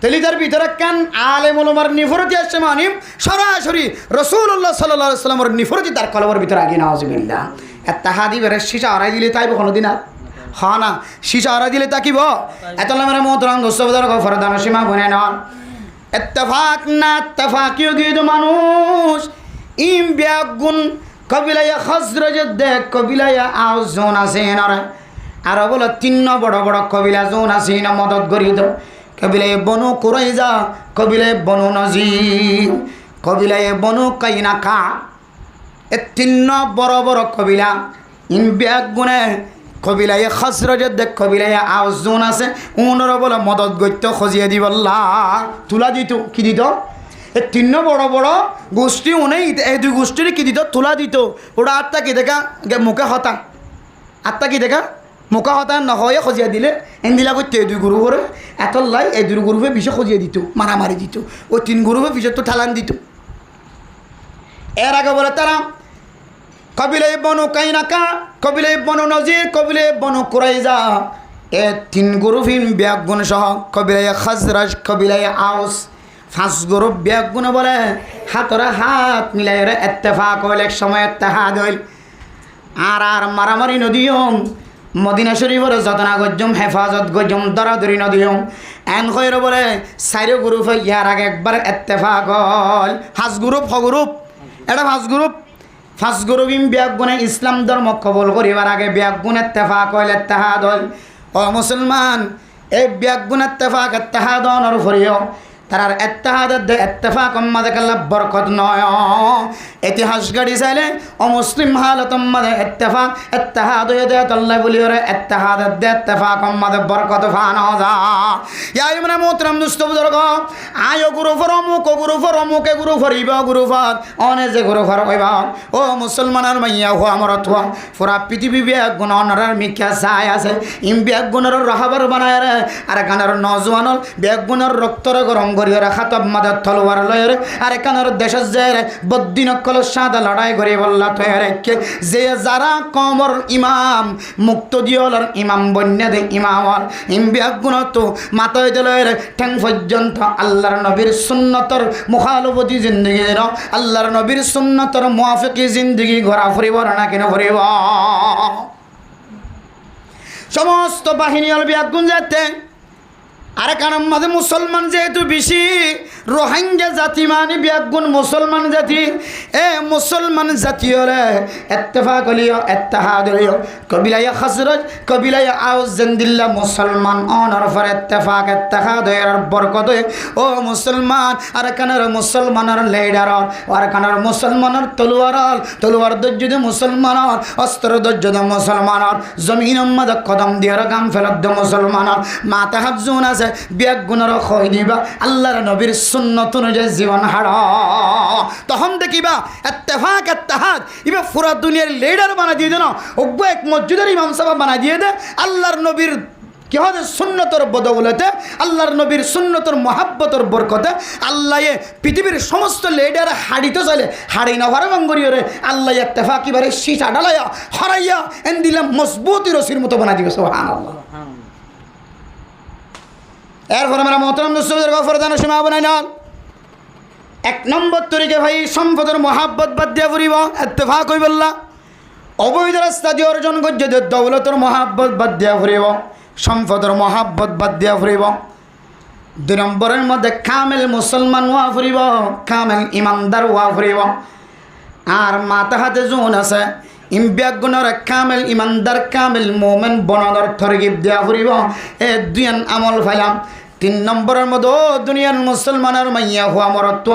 তেলিদার ভিতরে কেন আলে মলমার নিফরতি আসছে মানিম সরাসরি রসুল্লাহ সাল্লাহ সাল্লামের নিফরতি তার কলমের ভিতরে আগে নাউজুবিল্লাহ। এত্তাহাদি বেড়ে শিশা আড়াই দিলে তাইব কোনোদিন আর হ্যাঁ না, শিশা আড়াই দিলে তাকিব এত মেরে মোহতরম গোস্তবদার গফর দানসীমা বনে নন এত্তেফাক না এত্তেফাকিও গিয়ে মানুষ ইম ব্যাগুন কবিলাইয়া খজরজের দেখ কবিলাইয়া আও জোন আছে নরে আর বলো তিন্ন বড় বড় কবিলা জোন আছে না মদত করি তো কবিলায় বনু কুরাইজা, কবিলায় বনু নজির, কবিলায় বনু কাইনাকা, এ তিন্ন বড় বড় কবিলা ইন ব্যাগ গুনে কবিলায় খসরজের দেখ কবিলায় আউজন আছে উনর বলে মদত গত্য খজিয়ে দিবল্লা তুলা দিত কি দিত এ তিন্ন বড় বড় গোষ্ঠী উনি এই দুই গোষ্ঠীর কি দিত তুলা দিত ওটা আত্মা কি দেখা মুখে হতা আত্মা কি দেখা মুখা হতা নহয় খজিয়া দিলে এনদিলা করতে এই দুই গ্রুপের এত লাই এই দুই গ্রুপে পিছিয়ে খজিয়ে দিত মারামারি দিত ওই তিন গ্রুপে পিছিয়ে তো ঠালান দিত। এর আগে বলে তারা কবিলে বনু কাইনাকা, কবিলে বনু নজির, কবিলে বনু কুরাইজা, এ তিন গ্রুপিন ব্যাগুন সহ কবিলে খাজরাজ, কবিলে আউস, 5 গ্রুপ ব্যাগুন বলে হাতরা হাত মিলাই ইত্তেফাক হইল, এক সময় ইত্তেহাদ হইল। আর মারামারি নদীয়ম মদিনা শরীফের যতনা গজ্জম হেফাজত গজ্জম দরাদরি নদীয়ম এন খৈর বলে 4 গ্রুপ ইয়ার আগে একবার ইত্তেফাক হল। 5 গ্রুপ এটা 5 গ্রুপ 5 গ্রুপ ব্যাগুনে ইসলাম ধর্ম কবুল করিবার আগে ব্যাগুন ইত্তেফাক হইল, ইত্তেহাদ হইল। ও মুসলমান এই ব্যাগুন ইত্তেফাক ইত্তেহাদ হওয়ার ফরিও তার ইত্তেহাদের দে ইত্তেফাক আমাদের কাল্লা বরকত নয়। ইতিহাস গাড়ি চাইলে ও মুসলিম হালত আমাদের ইত্তেফাক ইত্তেহাদ হয়ে দেয় আল্লাহ বলি ওরে ইত্তেহাদের দে ইত্তেফাক আমাদের বরকত ফানো যা ইয়া ইমনে মোহতরম দুস্থ বুজুর্গ আয় গ্রুপর অমুক গ্রুপর অমুকে গ্রুপর ইবা গ্রুপর অনে যে গ্রুপর হইবা ও মুসলমানের মাইয়া হো আমার অথবা পুরা পৃথিবী ব্যাগুন অনার মিখ্যা চাই আছে ইম ব্যাগুনের রাহাবার বানায় রে আর গানের নজওয়ানর ব্যাগুনের রক্তর গরম করিয়ে খাতব মাদের তলোয়ার লয়ের আর এখানের দেশের যে বদ্দিনকল সাদা লড়াই করে বললা তৈরে যে যারা কমর ইমাম মুক্ত দিয়লার ইমাম বন্যা দে ইমামর ইমবিয়াগুণ তো মাথায় দিলের ঠ্যাং পর্যন্ত আল্লাহর নবীর সুন্নতর মুখালবতী জিন্দগি ন আল্লাহর নবীর সুন্নতর মুআফিকি জিন্দগি ঘোরা ফুরিব না কেন ফুরিব সমস্ত বাহিনী হল বিয়াগুণ যেতে আর কারণ মাঝে মুসলমান যেহেতু বেশি রোহিঙ্গা জাতি মানে ব্যাগুন মুসলমান জাতি এ মুসলমান জাতি হলে ইত্তেফাক হলিও ইত্তেহাদ হলিও কবিলায় খজরজ কবিলায় আউস জেন্দিল্লা মুসলমান অনর ফর ইত্তেফাক ইত্তেহাদ এর বরকত ও মুসলমান আর কানের মুসলমানের লিডার আর কানের মুসলমানের তলোয়ার দজ্জুদে মুসলমানের অস্ত্র দজ্জুদে মুসলমানের জমিন মদ কদম দিয়ার গাম ফেলত মুসলমানের মাথা হাফজুন আছে ব্যাগুণের খই দিবা আল্লাহর নবীর সুন্নত অনুযায়ী জীবন হারা তখন দেখিবা ইত্তেফাক ইত্তেহাদ ইবা পুরা দুনিয়ার লিডার বানা দিয়ে দেন অজ্ঞ এক মসজিদের ইমাম সাহেব বানা দিয়ে দে আল্লাহর নবীর কি হয় সুন্নতর বদৌলতে আল্লাহর নবীর সুন্নতর মহাব্বতর বরকতে আল্লাহ পৃথিবীর সমস্ত লিডার হাড়িতে চলে হাড়ি না হরে বাঙ্গরিয়রে আল্লাহ ইত্তেফাক এবারে শিশা ডালাইয়া হরাইয়া এন দিলাম মজবুতি রশির মতো বানা দিবে সুবহানাল্লাহ। এরপর আমরা মোহতরম দুস্থদের গফর দান সীমা বানাই না 1 নম্বর তরিকে ভাই সম্পদের মহাব্বত বাদ দিয়া ফুরিব ইত্তেফাক হই বললা অবৈধ রাস্তা দিয়ে অর্জন করছে দৌলতের মহাব্বত বাদ দিয়া ফুরিব সম্পদের মহাব্বত বাদ দিয়া ফুরিব 2 নম্বরের মধ্যে কামেল মুসলমান হওয়া ফুরিব কামেল ইমানদার হওয়া ফুরিব আর মাথা হাতে জোন আছে ইমব্যাগুণর কামেল ইমানদার কামেল মোমেন বনদর তরগিব দেয়া ফুরিব এ 2 আমল ফাইলাম 3 নম্বরের মধ্যে ও দুনিয়ার মুসলমানের মাইয়া হওয়া মরত্ব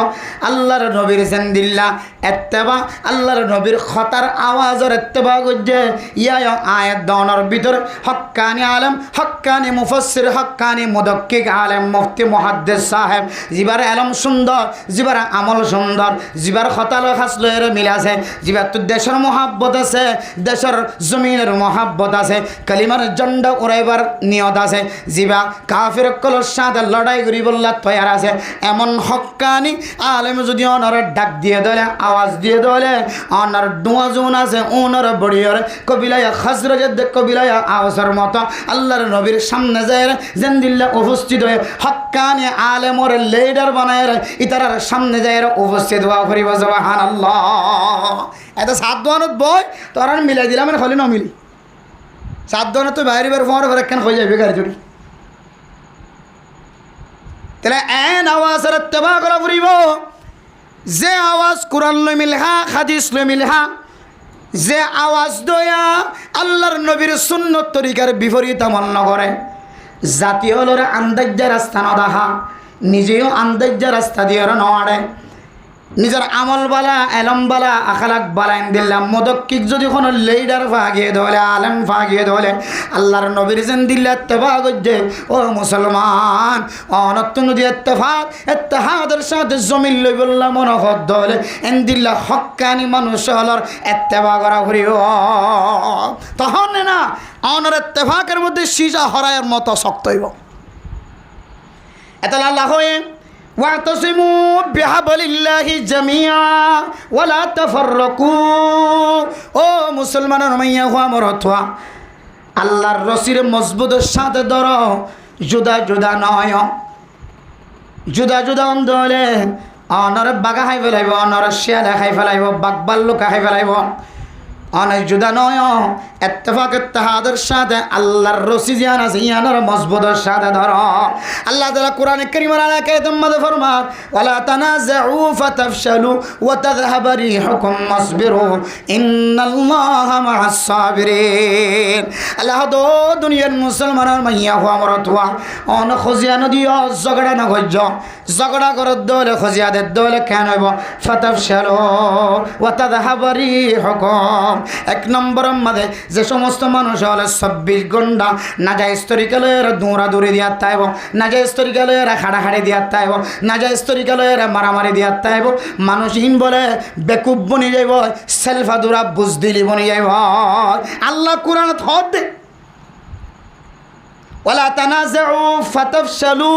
আল্লাহর নবীর জিন্দিল্লা ইত্তেবা আল্লাহর নবীর খতার আওয়াজের ইত্তেবা গজ্জে ইয়া আয়াত দাওনার ভিতর হক্কানি আলেম হক্কানি মুফাসসির হক্কানি মুদাক্কিক আলেম মুফতি মুহাদ্দিস সাহেব জিবার আলম সুন্দর জিবার আমল সুন্দর জিবার খতাল খাসলের মিল আছে জিবার তো দেশের মহাব্বত আছে দেশের জমিনের মহাব্বত আছে কালিমার জন্ডা উড়াইবার নিয়ত আছে জিবা কাফির কল সাথে লড়াই করি বললা তৈয়ার আছে এমন হক্কানি আলেম যদি অনার ডাক দিয়ে দলে আওয়াজ দিয়ে দলে অনার দোয়া জোন আছে ওনার বড়িয়র কবিলায়া খাজরাজের কবিলায়া আওয়াজের মতো আল্লাহর নবীর সামনে যায় জেন্দিল্লা উপস্থিত হয়ে হক্কানি আলেমর লিডার বানায় ইতারার সামনে যায় উপস্থিত হওয়া করিব সুবহানাল্লাহ। এত সাবধানত বয় তোর আর মিলাই দিলাম মানে হলে ন মিলি সাবধানত তো বাইরে বের ফোন একখান হয়ে যাবে গাড়ি চুরি তাহলে এন আওয়াজের ইত্তেবা করা ফুরিব যে আওয়াজ কোরআন লই মিলহা হাদিস লই মিলহা যে আওয়াজ দয়া আল্লাহর নবীর সুন্নত তরিকার বিপরীত আমল নকরে জাতীয় হলোর আন্দাজ্যা রাস্তা নদাহা নিজেও আন্দাজ্যা রাস্তা দিয়ে নড়ে নিজের আমল বালা এলম বালা আখালাক বালাইন দিলাম মদক্কিক যদি কোনো লিডার ফাগিয়ে ধলে আলেম ফাগিয়ে ধলে আল্লাহর নবীর যেন দিল্লা ইত্তেফা করছে ও মুসলমান অনত্য নদী ইত্তেহাদের সাথে জমিন লই বললাম মনোহর ধলে এন দিল্লা হক্কানি মানুষ হলর ইত্তেফা করা করিব তখন না অনর ইত্তেফাকের মধ্যে সিজা হরায়ের মতো শক্ত হইব এত আল্লাহ হয়ে واعتصموا بحبل الله جميعا ولا تفرقوا ও মুসলমানের মাইয়া হওয়া মরতোয়া আল্লাহর রসির মজবুতের সাথে ধরো জুদা জুদা নয় জুদা জুদা অন্ধলে অনর বাগা খাই ফেলাইব অনর শিয়ালে খাই ফেলাইব বাগবাল্লুকা খাই ফেলাইব অনেক জুদা নয় ইত্তেফাক ইত্তেহাদের সাথে আল্লাহর রশি জিয়ান আছে ইয়ানোর মজবুতের সাথে ধরো আল্লাহ তাআলা কোরআনে কারীমের আয়াতের মধ্যে ফরমান ওয়ালা তানাযাউ ফাতাফশালু ওয়া তাযহাবা রিহুকুম ওয়াসবিরু ইন্নাল্লাহা মা'আস সাবিরিন আল্লাহ দো দুনিয়ার মুসলমানের মাইয়া হওয়া মরতোয়া অন খজিয়া নদিও ঝগড়া না গজ্জ ঝগড়া করত দলে খজিয়া দে দলে কেন হইব ফাতাফশালু ওয়া তাযহাবা রিহুকুম এক নম্বরের মধ্যে যে সমস্ত মানুষ হলে 24 ঘন্টা নাজায়েজ তরিকালের দৌড়াদৌড়ি দিয়া তাইব নাজায়েজ তরিকালের হাড়াহাড়ি দিয়া তাইব নাজায়েজ তরিকালের মারামারি দিয়া তাইব মানুষহীন বলে বেকুব বনি যাইব সেলফাদুরা বুজদিলি বনি যাইব আল্লাহ কোরআন হদ দে ওয়ালা তানাযাউ ফাতাফশালু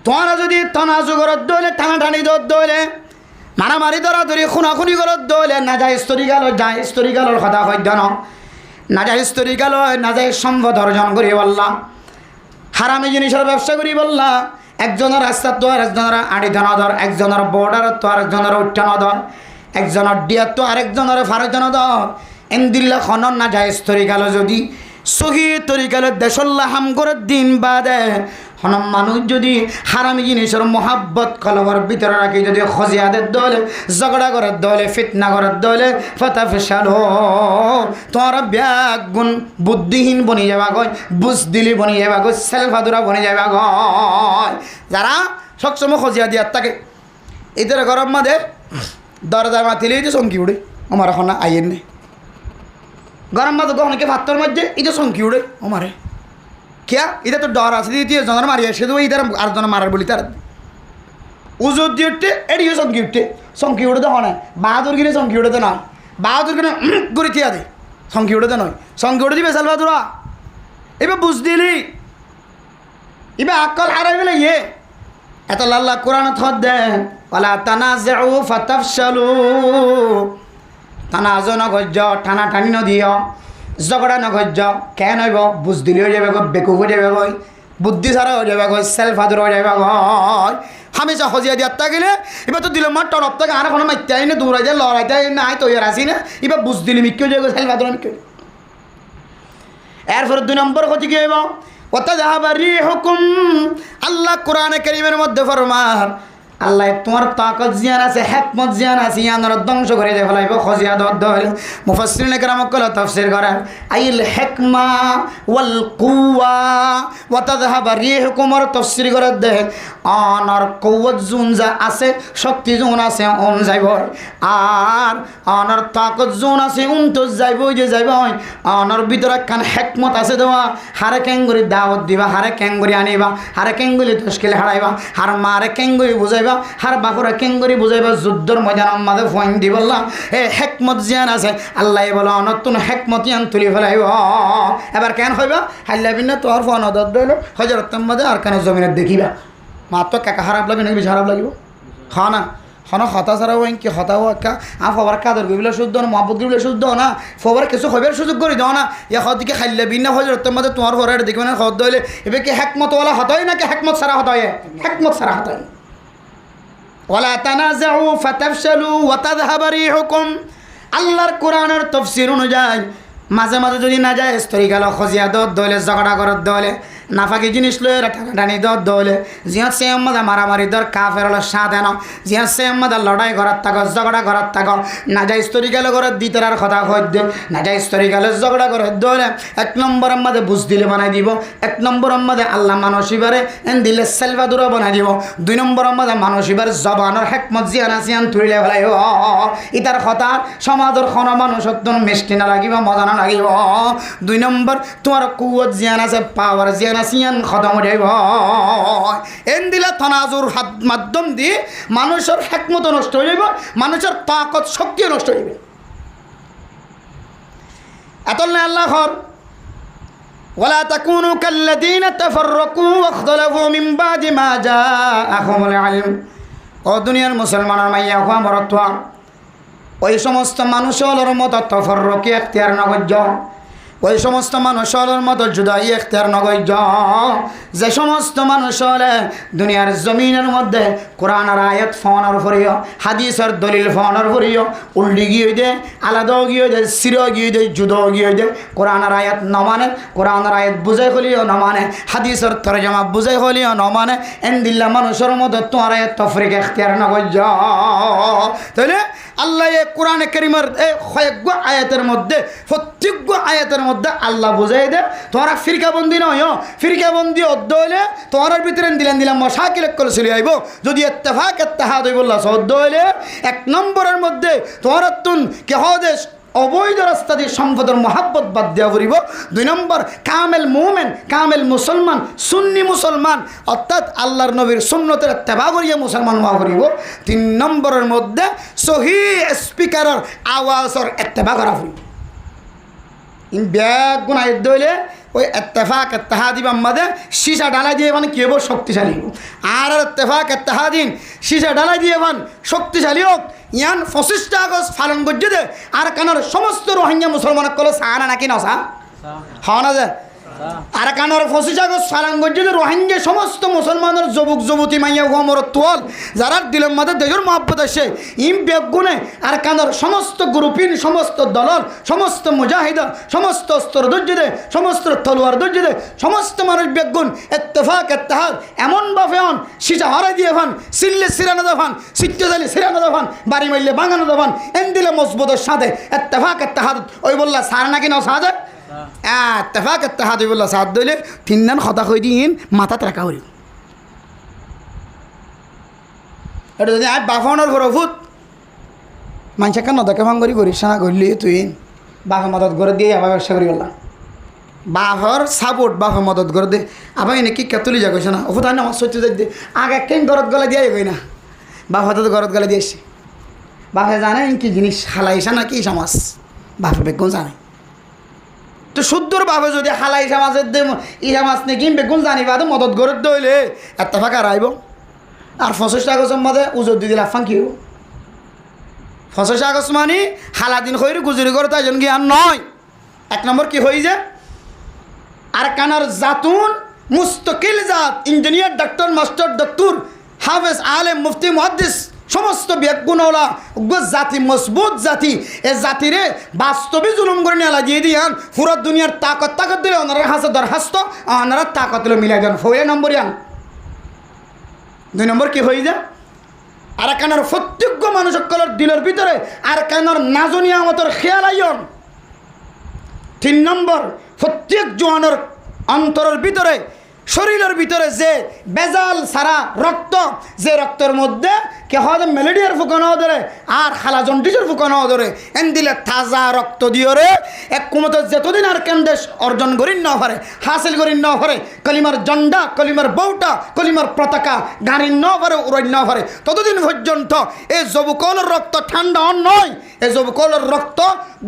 তোমরা যদি তনাজু করত দলে টানাটানি দত দলে মারামারি ধরাধরি খুনাখুনি করত দলে নাজায়েজ তরিকাল জায়েজ তরিকালর কথা কইদ ন নাজায়েজ তরিকাল নাজায়েজ সম্পদ অর্জন করি বললা হারামি জিনিসের ব্যবসা করি বললা একজনের রাস্তার তো আরেকজনের আড়িতে নধর একজনের বর্ডারের তো আরেকজনের উঠতে নধর একজনের ডিয়ার তো আরেকজনের ফারতে নধর এন্দিল্লা খনন নাজায়েজ তরিকাল যদি সহি তরিকালে দেশল্লা হাম করে দিন বাদে হন মানুষ যদি হারামি জিনিসের মহাব্বত কলবর ভিতরে রাখি যদি খজিয়াদের দলে ঝগড়া করার দলে ফিতনা করার দলে ফাতাফশালু তোর ব্যাগ গুণ বুদ্ধিহীন বনি যাবা গয় বুজদিলি বনি যাবা গয় সেলফাদুরা বনি যাবা গয় যারা সবসময় খজিয়া দিয়ার থাকে এদের গরম মাঝে দরজা মাতিলেই তো চমকি উঠে আমার এখন আইয়ের নেই গরম মাঝে গহনকে ভাত্তর মধ্যে এই তো চমকি উঠে আমারে क्या इधर तो डर आसे दी जन मारिया से तो इधर आर जन मारार बोली तार उजो दी उठे एडियो संकी उठे तो होना बाहादुर गिने संकी उठे तो ना बाहादुर गिने गुरी थिया दे संकी उठे तो नय संकी उठे दी बेसाल बादुरा इबे बुझ दिली इबे अक्कल हाराई बेले ये एत अल्लाह कुरान थद दे वाला तनाज़उ फतफशलू तनाज़ो न गज टाना टानी न दियो ঝগড়া নগজ কেন হইব বুঝ দিলে হয়ে যাবে গো বেকুব হয়ে যাবে গই বুদ্ধি ছাড়া হয়ে যাবে গো সেলফ আদর হয়ে যাবে গই হামেশা হজিয়া দিয়ার থাকিলে এবার তো দিলে মার টরপ থেকে আর কোনো মাইতে আইনে দৌড়াই যায় লড়াইতে নাই তো এর আসি না এবার বুঝ দিলে মিক্কে হয়ে যাবে সেলফ আদর মিক্কে এরপর 2 নম্বর কথা কি হইব ওতা যাহাবা রিহুকুম আল্লাহ কোরআনে কারীমের মধ্যে ফরমান আল্লাহ তোমার তাকত জিয়ান আছে হিকমত জিয়ান আছে ইয়ানর ধ্বংস করে দে ফলাইব খজিয়া দল মুফাসসিরিন کرام কল তাফসীর করেন আইল হিকমা ওয়াল কুওয়া ওয়া তাযহাব রিহুকুমর তাফসীর করে দে অনর কুওয়াত জুন যা আছে শক্তি জুন আছে অন যাইব আর অনর তাকত জুন আছে উন তো যাইব যে যাইব অনর ভিতরে কান হিকমত আছে দেওয়া হারে কেঙ্গুরি দাওয়াত দিবা হারে কেঙ্গুরি আনিবা হারে কেঙ্গুলি তশকিল হারাইবা হার মারে কেঙ্গুরি বুঝাইবা বুঝাইবা হার বাপরা কেঙ্গরি বুঝাইবা যুদ্ধর ময়দান মাঝে পয়েন্ট দি বললাম হেকমত জিয়ান আছে আল্লাহ বলো নতুন হেকমত ইয়ান তুলি ফেলাইব এবার কেন হইবা হাইলা বিনা তোর ফোন অদর দিল হজরত মাঝে আর কেন জমিনে দেখিবা মাত্র কাকা খারাপ লাগে নাকি বেশি খারাপ লাগিব হ্যাঁ না হন হতা ছাড়াও কি হতাও একা ফবার কাদর গিবিলে শুদ্ধ না মহব্বত গিবিলে শুদ্ধ না ফবার কিছু হইবার সুযোগ করে দাও না ইয়া হদিকে খাইলে বিনা হজরত মাঝে তোমার ঘরের দেখবে না হদ হইলে এবার কি হেকমতওয়ালা হত হয় নাকি হেকমত ছাড়া হত হয় হেকমত ছাড়া হত হয় ওয়ালা তানাজাউ ফাতাফশালু ওয়া তাযহাবা রিহুকুম আল্লাহর কোরআনের তাফসীর অনুযায়ী মাঝে মাঝে যদি না যায় স্তরি গেল খজিয়া দত দলে ঝগড়া করত দলে নাফাকি জিনিস লয়ে টানি দত দলে জিহাদ সে আম্মাদা মারামারি দর কাফের হলো সাথ এন জিহাদ সে আম্মাদা লড়াই ঘরত থাক ঝগড়া ঘরত থাক না যায় স্তরি গেল ঘরত দিতার কথা হইতে না যায় স্তরি গেলে ঝগড়া করত দলে এক নম্বর আম্মাদে বুঝ দিলে বানাই দিব এক নম্বর আম্মাদে আল্লাহ মানসিবারে এন দিলে সেলভাদুরা বানাই দিব দুই নম্বর আম্মাদে মানসিবার জবানের হেকমত জিয়ান আসিয়ান তুলিলে ফেলাই ইতার কথা সমাজের খন মানুষত্ব মিষ্টি না লাগিব মজা না লাগিব দুই নম্বর তোমার কুয়ত জিয়ান আছে পাওয়ার জিয়ান আসিয়ান খতম উঠাইব এন দিলে তনাজুর হাত মাধ্যম দিয়ে মানুষের হেকমত নষ্ট হয়ে যাব মানুষের তাকত শক্তিও নষ্ট হয়ে যাবে এতলে আল্লাহ ঘর ওয়ালা তাকুনু কাল্লাযীনা তাফাররাকু ওয়াখতালাফু মিন বাদি মা জাআহুমুল ইলম ও দুনিয়ার মুসলমানের মাইয়া হওয়া মরত্বা ওই সমস্ত মানুষের মতো তফররকি এখতিয়ার নগর্য ওই সমস্ত মানুষের মতো জুদাই এখতিয়ার নগর্য যে সমস্ত মানুষের দুনিয়ার জমিনের মধ্যে কোরআনের আয়াত ফোনের ফরিও হাদিসের দলিল ফোনের ফরিও উল্টি গিয়ে দে আলাদা গিয়ে দে সির গিয়ে দে জুদো গিয়ে দে কোরআনের আয়াত ন মানে কোরআনের আয়াত বুঝাই হলিও ন মানে হাদিসের তরজমা বুঝাই হলিও ন মানে এন দিল্লা মানুষের মতো তোমার আয়াত তফরিক এখতিয়ার নগর্য তাহলে আল্লাহ কোরআনে কারীমের কয়েক আয়াতের মধ্যে প্রত্যেক আয়াতের মধ্যে আল্লাহ বুঝাই দে তোমরা ফিরকাবন্দি নয় ফিরকাবন্দি অদ্দ হইলে তোমার ভিতরে দিলাম মশাকিল চলে আইব যদি ইত্তেফাক ইত্তেহাদ হইব অদ্দ হইলে এক নম্বরের মধ্যে তোমার তুন কেহ দেশ অবৈধ রাস্তা দিয়ে সম্পদের মহাব্বত বাদ দেওয়া করিব দুই নম্বর কামেল মুমেন কামেল মুসলমান সুন্নি মুসলমান অর্থাৎ আল্লাহর নবীর সুন্নতের ইত্তেবা করিয়া মুসলমান হওয়া করিব তিন নম্বরের মধ্যে সহি স্পিকারের আওয়াজের ইত্তেবা করা করিব ইন ব্যাগ গুণা হইলে ওই ইত্তেফাক ইত্তেহাদি বাম্মাদে সীসা ডালাই দিয়ে মানে কেবল শক্তিশালী আর ইত্তেফাক ইত্তেহাদিন সীসা ডালাই দিয়ে বান শক্তিশালী হোক ইয়ান 25 আগস্ট পালন করছে দে আর কানার সমস্ত রোহিঙ্গা মুসলমান কলে সাহানা নাকি নসা হওয়া না যায় আর কানার 25 আগস্ট পালন করছে যে রোহিঙ্গা সমস্ত মুসলমানের যুবক যুবতী মাইয়া মর তোল যারা দিলের মাঝে দেশের মহব্বত আসে ইম বেগুনে আর কানার সমস্ত গ্রুপিন সমস্ত দলল সমস্ত মুজাহিদা সমস্ত অস্ত্র ধৈর্য দে সমস্ত তলোয়ার ধৈর্য দে সমস্ত মানুষ বেগুন ইত্তেফাক ইত্তেহাদ এমনভাবে হন সিজা হরাই দিয়ে ভান সিললে সিরানো দেভান সিট্টে জালি সিরানো দেভান বাড়ি মারলে বাঙানো দেভান এন দিলে মজবুতের সাথে ইত্তেফাক ইত্তেহাদ ওই বললা সার নাকি না সাদে ইত্তেফাক ইত্তেহাদ ওই বললা সাদ দইলে তিন দিন কথা কই দিন মাথাত রাখা হইল এটা যদি আজ বাফানোর ভরভূত মানুষ কেন দেখে ভাঙ্গরি করিস না করলি তুই বাফা মদত করে দিয়ে আবার ব্যবসা করি বললাম বাফর সাপোর্ট বাফা মদত করে দে আবার এনে কি কেতুলি যা কইছে না ও তাই না আমার সত্যি দে আগে কেন গরত গলা দিয়ে কই না বাফা তো গরত গলা দিয়েছি বাফা জানে কি জিনিস হালাইসা না কি সমাজ বাফা বেগুন জানে তো শুদ্ধর বাফে যদি হালাই সমাজের দে ই সমাজ নাকি বেগুন জানিবা তো মদত গরত দইলে এত ফাঁকা রাইব আর 25 আগস্ট মাঝে উজর দি দিলে আফান কি হব 25 আগস্ট মানে হালাদিন হইরে গুজরি করে তাই জন জ্ঞান নয় এক নম্বর কি হই যে আর কানার জাতুন মুস্তকিল জাত ইঞ্জিনিয়ার ডাক্তার মাস্টার ডক্টর হাফেজ আলেম মুফতি মুহাদ্দিস সমস্ত বেগুনওয়ালা জাতি মজবুত জাতি এ জাতিরে বাস্তবে জুলুম করে নিয়ে লাগিয়ে দিয়ান পুরো দুনিয়ার তাকত দিলে ওনারা হাসে দরখাস্ত ওনারা তাকত মিলাই দেন ফইলে নম্বর ইয়ান দুই নম্বর কি হয়ে যায় আর কানার প্রত্যেক মানুষ সকলের দিলের ভিতরে আর কানার নাজনিয়া মতর খেয়াল আইন তিন নম্বর প্রত্যেক জোয়ানোর অন্তরের ভিতরে শরীরের ভিতরে যে বেজাল সারা রক্ত, যে রক্তের মধ্যে কে হয় ম্যালেরিয়ার ফুকানো ধরে আর খালা জন্ডিসের ফুকানো ধরে এন দিলে তাজা রক্ত দিয়ে রে এক কুমত যতদিন আর কেন্দেশ অর্জন করি ন পারে, হাসিল করি ন পারে, কলিমার জন্ডা, কলিমার বউটা, কলিমার পতাকা গাড়ি ন পারে, উড়াই ন পারে, ততদিন পর্যন্ত এই যুবকলের রক্ত ঠান্ডা নয়, এই যুবকলের রক্ত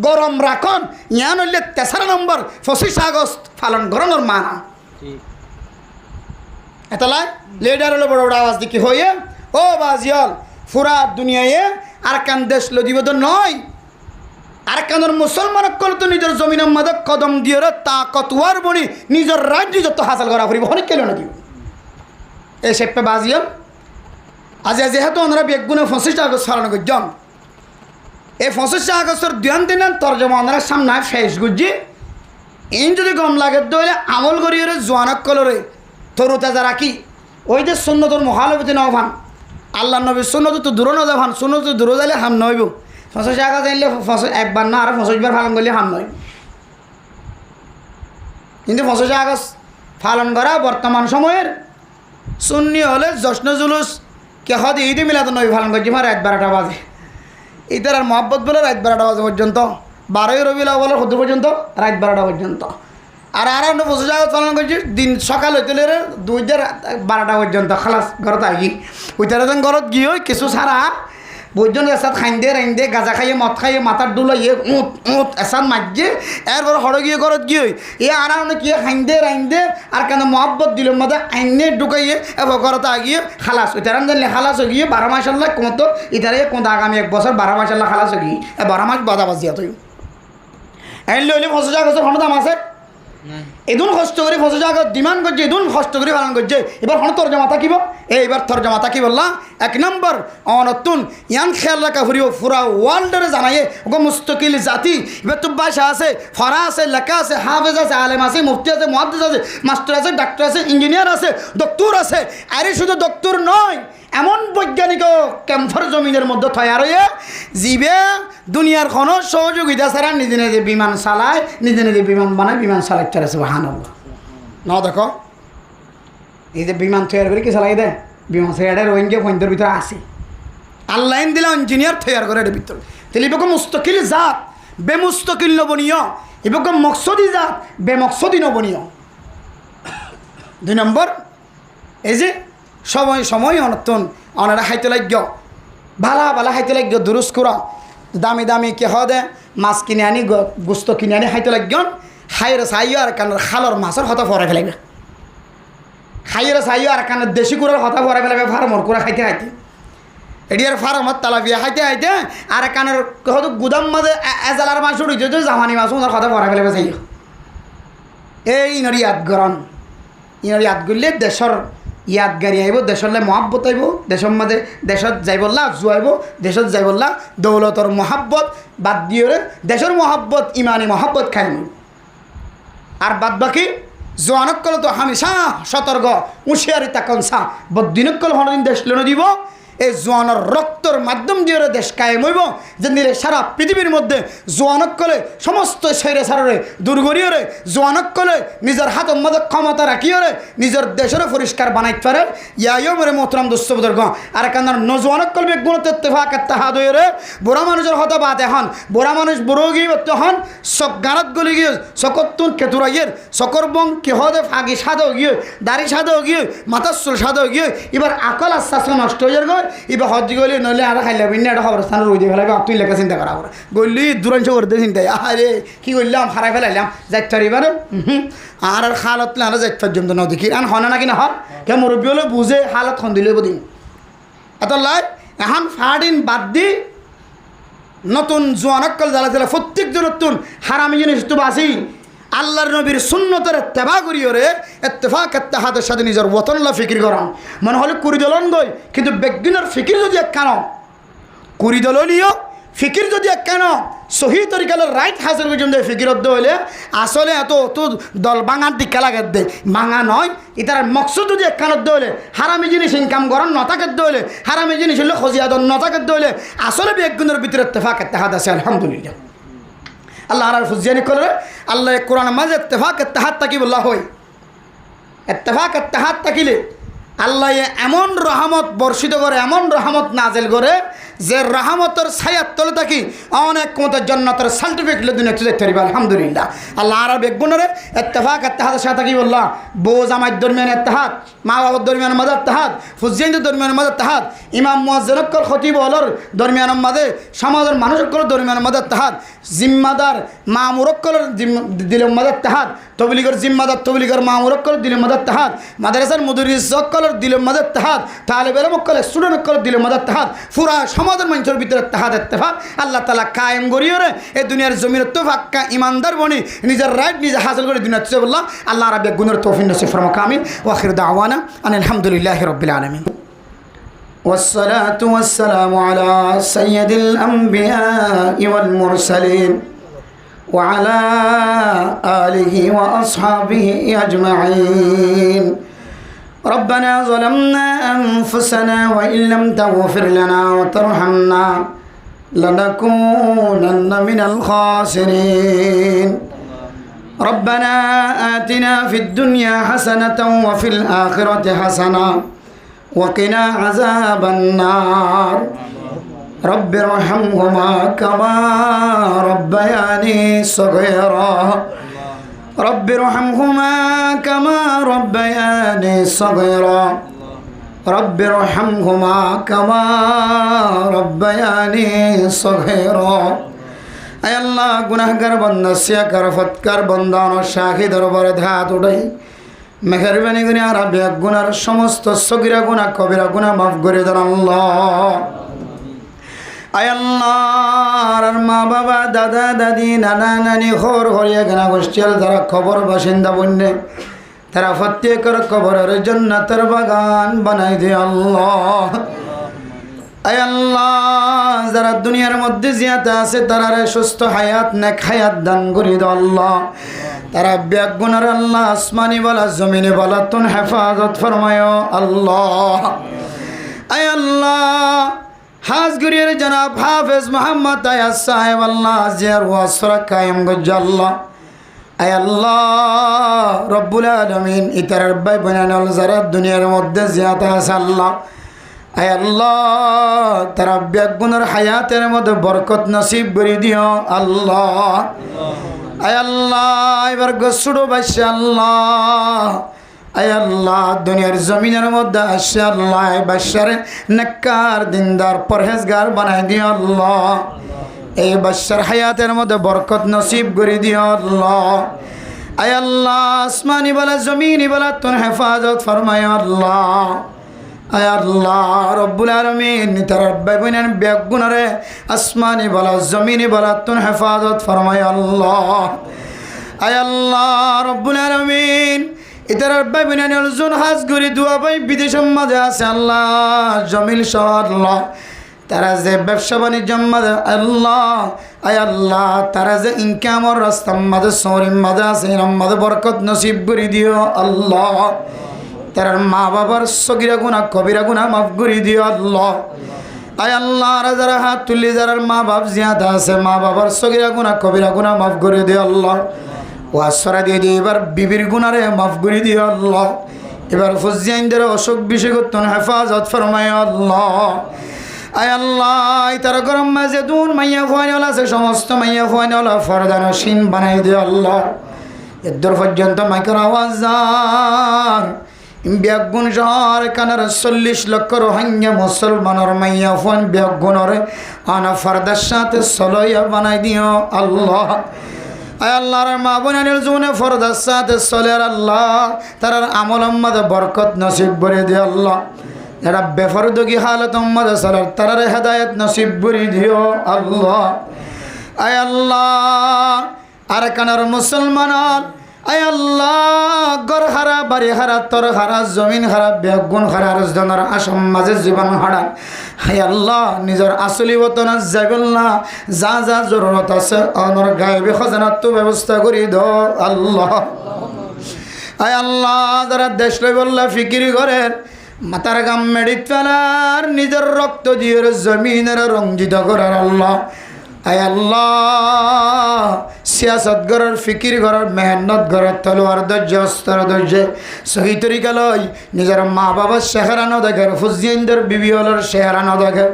গরম রাখন। ইয়ান হইলে 3 নম্বর 25 আগস্ট পালন করানোর মানা। এতলাই লিডার হলো বড় বড় আওয়াজ দিকে হয়ে ও বাজিয়াল ফুরা দুনিয়ায় আর কান দেশ লদিবদ নয়, আর কানের মুসলমান করতো নিজের জমিনের মধ্যে কদম দিয়ে তা কতোয়ার বনি নিজের রাজ্য যত হাসিল করা ফুরিব অনেক কেন নাকি এই সেপে বাজিয়াল আজ যেহেতু ওনারা বেগুনে 25 আগস্ট পালন করছেন, এই 25 আগস্টের দিন তর্জমা ওনারা সামনে ফেস গুজি ইন যদি গম লাগে দইলে আমল করিয়ে জোয়ানক কলরে তরুতা যারা কি ওই যে সুন্নতর মহালবতী নভান আল্লাহ নবীর সুন্নত তো দূর না যাবান, সুন্নত তো দূর যাইলে হাম নইব। 25 আগস্ট আনলে একবার না আর 25 বার পালন করলে হাম নয়। কিন্তু 25 আগস্ট পালন করা বর্তমান সময়ের সুন্নি হলে জশ্ন জুলুস কে হদ ঈদে মিলাদুন্নবী পালন করছি আমার রাত 12টা বাজে, ঈদের আর মহব্বত বলে রাত 12টা বাজে পর্যন্ত, 12ই রবিউল আউয়ালের হতে পর্যন্ত রাত 12টা পর্যন্ত। আর 25 আগস্ট পালন করছি দিন সকাল হইতে 2-12টা পর্যন্ত খালাস ঘরত আহি ওইটার ঘরত গিয়ে কিছু সারা বৈজন এসাদ খাইন্দে রাইন্দে গাজা খাইয়ে মদ খাইয়ে মাথার ডুলাইয়ে এসাদ মাঝে এরপর হড় গিয়ে ঘরত গিয়ে এ আর কি খাইন্দে রাইন্দে আর কেন মহব্বত দিল মধ্যে আইনে ঢুকাইয়ে এবার ঘরত আগিয়ে খালাস ওইটার জানলে খালাস হয়ে গিয়ে 12 মাসাল্লাহ কত ইটারে কোন আগামী 1 বছর 12 মাসাল্লাহ খালাস হয়ে গিয়ে 12 মাস বাজাবাজি তুই আইনলে হইলে 25 আগস্টের ক্ষমতা আছে এদুন কষ্ট করে 25 আগস্ট ডিমান্ড করছে, এদুন কষ্ট করে পালন করছে। এবার হন তর্জমা থাকিব, এইবার তর্জমা থাকি বললা 1 নম্বর অনতুন ইয়ান খেয়াল রাখা ফুরিও পুরা ওয়ার্ল্ডরে জানাইয়ে ওগো মুস্তকিল জাতি। এবার তো ভাষা আছে, ফরা আছে, লেখা আছে, হাফেজ আছে, আলেম আছে, মুফতি আছে, মুহাদ্দিস আছে, মাস্টার আছে, ডাক্তার আছে, ইঞ্জিনিয়ার আছে, ডক্টর আছে। আরে শুধু ডক্টর নয়, এমন বৈজ্ঞানিকও ক্যাম্পার জমিনের মধ্যে তৈরি হয়ে জীবে দুনিয়ার কোনো সহযোগিতা ছাড়া নিজে নিজে বিমান চালায়, নিজে নিজে বিমান বানায়, বিমান চালাই তারা সুবহানাল্লাহ। ন দেখো এই যে বিমান তৈরি করে কি চালাই দেয়, বিমান তৈরি রোহিঙ্গা পয়েন্টের ভিতরে আসে আল্লাহ দিলে ইঞ্জিনিয়ার তৈরি করে এর ভিতরে। তাহলে এবার মুস্তকিল জাত বেমুস্তকিল নবনীয়, এবার মকসদি জাত বেমকসদি নবনীয়। 2 নম্বর এই যে সময় সময় অনতন অনারা খাইতে লাগ্য ভালা ভালা খাইতে লাগ্য দুরুস করা দামি দামি কে হদে মাছ কিনে আনি গোস্ত কিনে আনি খাইতে লাগ্য খাইয়ের চাইও আর কানের খালর মাছের হতা ফরে ফেলাইবে, খাইয়ের চাইও আর কানের দেশি কুড়ার হতা ফরে ফেলাইবে ফার্মর কুড়া খাইতে খাইতে এটিয়ার ফার্মত তালাপিয়া খাইতে খাইতে আর কানের হয়তো গুদাম মাঝে এজালার মাছ উঠেছে যে জামানি মাছ ওনার হতা ফরে ফেলাইবে চাইও। এই ইনর ইয়াদ গরণ ইনর ইয়াদ করলে দেশের ইয়াদগারি আইব, দেশলে মহাব্বত আইব, দেশের মাঝে দেশত যাই বললা জুয়াইব, দেশত যাই বললা দৌলতর মহাব্বত বাদ দিয়ে দেশের মহাব্বত ইমানি মহাব্বত খাইব। আর বাদ বাকি জোয়ানকল তো হামেশা সতর্ক হুঁশিয়ারি তাকনসা বদিনকল হনদিন দেশ লেন দিব। এই জোয়ানের রক্তর মাধ্যম দিয়ে দেশ কায়েম হইব, যে নিলে সারা পৃথিবীর মধ্যে জোয়ানকলে সমস্ত শৈরে সারে দুর্গরীয়রে জোয়ানকলে নিজের হাতের মধ্যে ক্ষমতা রাখিওরে নিজের দেশেরও পরিষ্কার বানাইতে পারে। ইয়াইও মেরে মোহতরাম দুঃসবদর্গ আর কান্নার নজওয়ানকল বেগুণতে ইত্তেফাক ইত্তেহাদ হয়ে বুড়া মানুষের হতা বাদ এখন বুড়া মানুষ বুড়ো গিয়ে তখন সব গানত গলি গিয়ে সকতুন কেতুরাইয়ের সকর বং কেহদে ফাঁকি সাদেও গিয়ে দাড়ি সাদেও গিয়ে মাথার চুল সাদেও গিয়ে এবার আকল আস্তে নষ্ট হয়ে যাবে। এবার হজ গলি নইলে আর খাইলে বিনা একটা খবরস্থান রই দিয়ে ফেলাবে তুই লেখা চিন্তা করা করে গলি দূরাংশ করতে চিন্তায় আরে কী করলাম হারাই ফেলাইলাম যাইতে এবারে আর হালত আর যাইতে পর্যন্ত ন দেখি আর হনে নাকি না হন কে মুরব্বী হলে বুঝে হালত খন দিলে দিন এত লাই এখন ফাড়িন বাদ দি নতুন জোয়ানকল জ্বালা জ্বালা প্রত্যেকজন নতুন হারামি জিনিস তো বাসি আল্লাহর নবীর সুন্নতের ইত্তেবা করিও রে ইত্তেফাক ইত্তেহাদের সাথে নিজের ওয়াতনলা ফিকির করাম মনে হলে কুড়িদলন গই কিন্তু বেগিনের ফিকির যদি এক কেন কুড়িদলীয় ফিকির যদি এক কেন সহি তরিকালের রাইট হাসিল পর্যন্ত ফিকিরত হইলে আসলে এত তো দল বাঙার দিকে লাগে দে বাঙা নয় এটার মকসদ যদি এক কানত হইলে হারামি জিনিস ইনকাম করার নতাকে হইলে হারামি জিনিস হইলে খজিয়াদর নতাকে হইলে আসলে বেগিনের ভিতরে ইত্তেফাক ইত্তেহাদ আছে আলহামদুলিল্লাহ। আল্লাহ আর ফুজিয়ানি করে আল্লাহ কোরআন মাঝে ইত্তেফাক ইত্তেহাদ তাকি বলা হয় ইত্তেফাক ইত্তেহাদ থাকিলে আল্লাহ এমন রহমত বর্ষিত করে, এমন রহমত নাজেল করে যে রহমতের ছায়ার তলে থাকি অনেক মতো জান্নাতের সার্টিফিকেট দুনিয়া চলে যেতে পারবে। আলহামদুলিল্লাহ। আল্লাহ আর বেগুণরে ইত্তেফাক ইত্তেহাদের সাথে কি বললাম, বউ জামাইয়ের দরমিয়ান ইত্তেহাদ, মা বাবার দরমিয়ান মাঝে ইত্তেহাদ, ফুজিয়ানদের দরমিয়ান মাঝে ইত্তেহাদ, ইমাম মুয়াজ্জিনকল খতিব হলর দরমিয়ান মাঝে, সমাজের মানুষকলের দরমিয়ান মাঝে ইত্তেহাদ, জিম্মাদার মামুরকলের দিলের মাঝে ইত্তেহাদ, তবলিগের জিম্মাদার তবলিগের মামুরকলের দিলের মাঝে ইত্তেহাদ, মাদ্রাসার মুদরিস সকলের দিলের মাঝে ইত্তেহাদ, তালেব ইলম সকলের স্টুডেন্টকলের দিলের মাঝে ইত্তেহাদ, পুরা সমাজের মানুষের ভিতরে ইত্তেহাদ ইত্তেফাক আল্লাহ তাআলা কায়েম করিয়ে এই দুনিয়ার জমিনের তোফাক্কা ইমানদার বনি নিজের রাইট নিজে হাসিল করে দুনিয়া চলে বললাম। আল্লাহ রাব্বি গুণের তৌফিক নসিব ফরমাক। আমিন। ওয়া আখিরু দাওয়ানা আনিল হামদুলিল্লাহি রাব্বিল আলামিন। والصلاة والسلام على سيد الأنبياء والمرسلين وعلى آله وأصحابه أجمعين. ربنا ظلمنا أنفسنا وإن لم تغفر لنا وترحمنا لنكونن من الخاسرين. ربنا آتنا في الدنيا حسنة وفي الآخرة حسنة وقنا عذاب النار. رب ارحمهما كما ربياني صغيرا. رب ارحمهما كما ربياني صغيرا. رب ارحمهما كما ربياني صغيرا. اے اللہ گناہگار بندہ سیاکار فتکار بندہ شاہد دربار হাত উঠাই মেহেরবানি করে আর বেগ গুনার সমস্ত সগীরা গুনাহ কবিরা গুনাহ মাফ করে দেন আল্লাহ। আয় আল্লাহ আর মা বাবা দাদা দাদি নানা নানি খবর হরিয়া গানা গোষ্ঠীর যারা খবর বাসিন্দা বন্যে তারা প্রত্যেকের কবরের জান্নাতের বাগান বানাই দে আল্লাহ। আয় আল্লাহ যারা দুনিয়ার মধ্যে জিয়াতে আছে তারারে সুস্থ হায়াত নেক হায়াত দান করে দাও আল্লাহ। তারা ব্যাগ গুনার আল্লাহ আসমানি বালা জমিনে বালা তুন হেফাজত ফরমায় আল্লাহ। আয় আল্লাহ হাজগুরির জনাব হাফেজ মোহাম্মদ আয়াজ সাহেব আল্লাহ জিয়ার ওয়াসরা কায়েম গজ্জ আল্লাহ। আয় আল্লাহ রব্বুল আলামিন ইতার ভাই বোনাল যারা দুনিয়ার মধ্যে জিয়াতে আছে আল্লাহ। আয় আল্লাহ তারা ব্যাগ গুনার হায়াতের মধ্যে বরকত নসিব করে দিও আল্লাহ। আয় আল্লাহ এবার গসুড়ো বাইশে আল্লাহ। আয় আল্লাহ দুনিয়ার জমিনের মধ্যে আসে আল্লাহ বাদশারে নেককার দিনদার পরহেজগার বানাই দিও আল্লাহ। এই বাদশার হায়াতের মধ্যে বরকত নসিব করে দিও আল্লাহ। আয় আল্লাহ আসমানি বালা জমিনি বালা তুন হেফাজত ফরমায় আল্লাহ। আয় আল্লাহ রব্বুল আলামিন তার ভাই বোনের ব্যাগ গুনারে আসমানি বালা জমিনি বালা তুন হেফাজত ফরমায় আল্লাহ। আয় আল্লাহ রব্বুল আলামিন ইতার ভাই বোনের অর্জুন হাজ করে দোয়া পাই বিদেশের মাঝে আছে আল্লাহ জমিল সহ আল্লাহ। তারা যে ব্যবসা বাণিজ্য মাঝে আল্লাহ আয় আল্লাহ তারা যে ইনকামর রাস্তার মাঝে সরিম মাঝে আছে এর মাঝে বরকত নসিব করে দিও আল্লাহ। তার মা বাবার সগীরা গুনাহ কবিরা গুনাহ মাফ করে দিও আল্লাহ। আয় আল্লাহ যারা হাত তুলি যারা মা বাপ জিয়াদা আছে মা বাবার সগীরা গুনাহ কবিরা গুনাহ মাফ করে দিও আল্লাহ। ওয়াসরা দিয়ে দিয়ে এবার বিবির গুনারে মাফ করে দিও আল্লাহ। এবার ফুজিয়ানদের অসুখ বিসুখ হেফাজত ফরমায় আল্লাহ। আয় আল্লাহ তারা গরম মাঝে দুন মাইয়া ফুয়ানিওয়ালা আছে সমস্ত মাইয়া ফুয়ানিওয়ালা ফরদান সিন বানাই দিও আল্লাহ। এর পর্যন্ত মাইকের আওয়াজ যার ব্যাগুন শহর কানার 40 লক্ষ রোহিঙ্গা মুসলমানের মাইয়া ফুয়ান ব্যাগুনের আনা ফরদার সাথে সলইয়া বানাই দিও আল্লাহ। আয় আল্লাহর মা বোনের জীবনে ফরদার সাথে চলের আল্লাহ তার আমল মধ্যে বরকত নসিব করে দিও আল্লাহ। যারা বেফরদগি হালত মধ্যে চলার তার হেদায়েত নসিব করে দিও আল্লাহ। আয় আল্লাহ আর কানার মুসলমান আয় আল্লাহ ঘর হারা বাড়ি হারা তর হারা জমিন হারা বেগুন হারা রজদানার আসাম মাঝে জীবন হারা। হায় আল্লাহ নিজের আসলি বতন যাইবল্লা যা যা জরুরত আছে অনর গায়েবী খজানাত ব্যবস্থা করি দাও আল্লাহ। আয় আল্লাহ যারা দেশ লই বললা ফিকিরি করেন মাতার গাম মেডিত ফেলার নিজের রক্ত দিয়ে জমিনের রঞ্জিত করার আল্লাহ। আয় আল্লাহ সিয়াসত গড়ের ফিকির গড়ের মেহনত গড়ের তলোয়ার ধৈর্য অস্ত্র ধৈর্য সহি তরিকা লই নিজের মা বাবার শেহরানো দেখে ফুজিয়ানদের বিবি হলের শেহরানো দেখে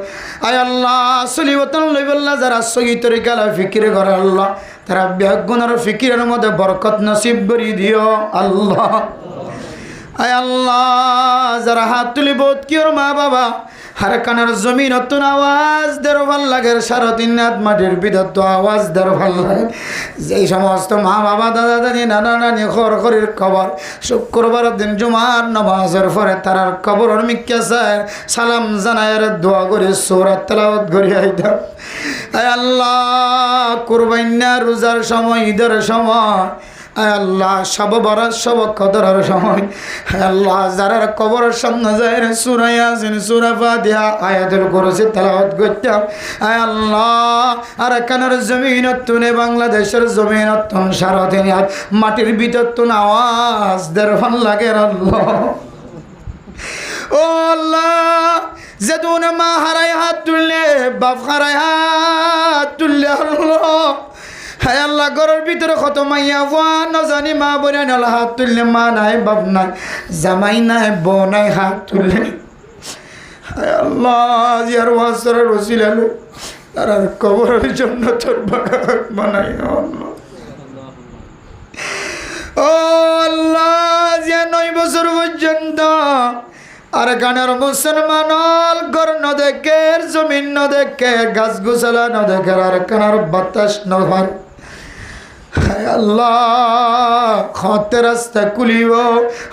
আয় আল্লাহ সলিবতন লইবল্লা যারা সহি তরিকা লয় ফিকির গড়ে আল্লাহ তারা ব্যাগুণের ফিকিরের মধ্যে বরকত নসিব করি দিও আল্লাহ। আয় আল্লাহ যারা হাত তুলি বোধ কিওর মা বাবা হার কানের জমিন অতুন আওয়াজ দেরো ভাল লাগে, 3.5 হাত মাটির ভিতর তো আওয়াজ দেরো ভাল লাগে। যেই সমস্ত মা বাবা দাদা দাদি নানা নানি খর খরির কবর শুক্রবার দিন জুমার নামাজের পরে তারার কবরের মিক্কা চায় সালাম জানায়ের দোয়া করে সূরা তেলাওয়াত করি আইতাম। আয় আল্লাহ কুরবাইনা রোজার সময় ঈদের সময় আয় আল্লাহ সব বরাত সব কদরের সময় আয় আল্লাহ যারার কবরের সামনে যায় সূরা ইয়াসিন সূরা ফাতিহা আয়াতুল কুরসি তেলাওয়াত করতাম। আয় আল্লাহ আর কানের জমিনত তুনে বাংলাদেশের জমিনত তুন সারাদিন আর মাটির ভিতর তুন আওয়াজ দের ভাল লাগে আল্লাহ। ও আল্লাহ যেদুন মা হারাই হাত তুললে বাপ হারাই হাত তুললে আল্লাহ হায় আল্লাহ ঘরের ভিতরে কত মাইয়া ফুয়া নজানি মা বোনে নালা হাত তুললে মা নাই বাপ নাই জামাই নাই বউ নাই হাত তুললে হায় আল্লাহ জিয়ার ওয়াসরের ওসিলা লই তার কবরের জন্য তোর বাগান বানাই আল্লাহ। ও আল্লাহ জিয়া 9 বছর পর্যন্ত আর গানের মুসলমান ঘর ন দেখে জমিন ন দেখে গাছ গোছালা ন দেখে আর কানার বাতাস নভার আল্লাহ খতে রাস্তা কুলিব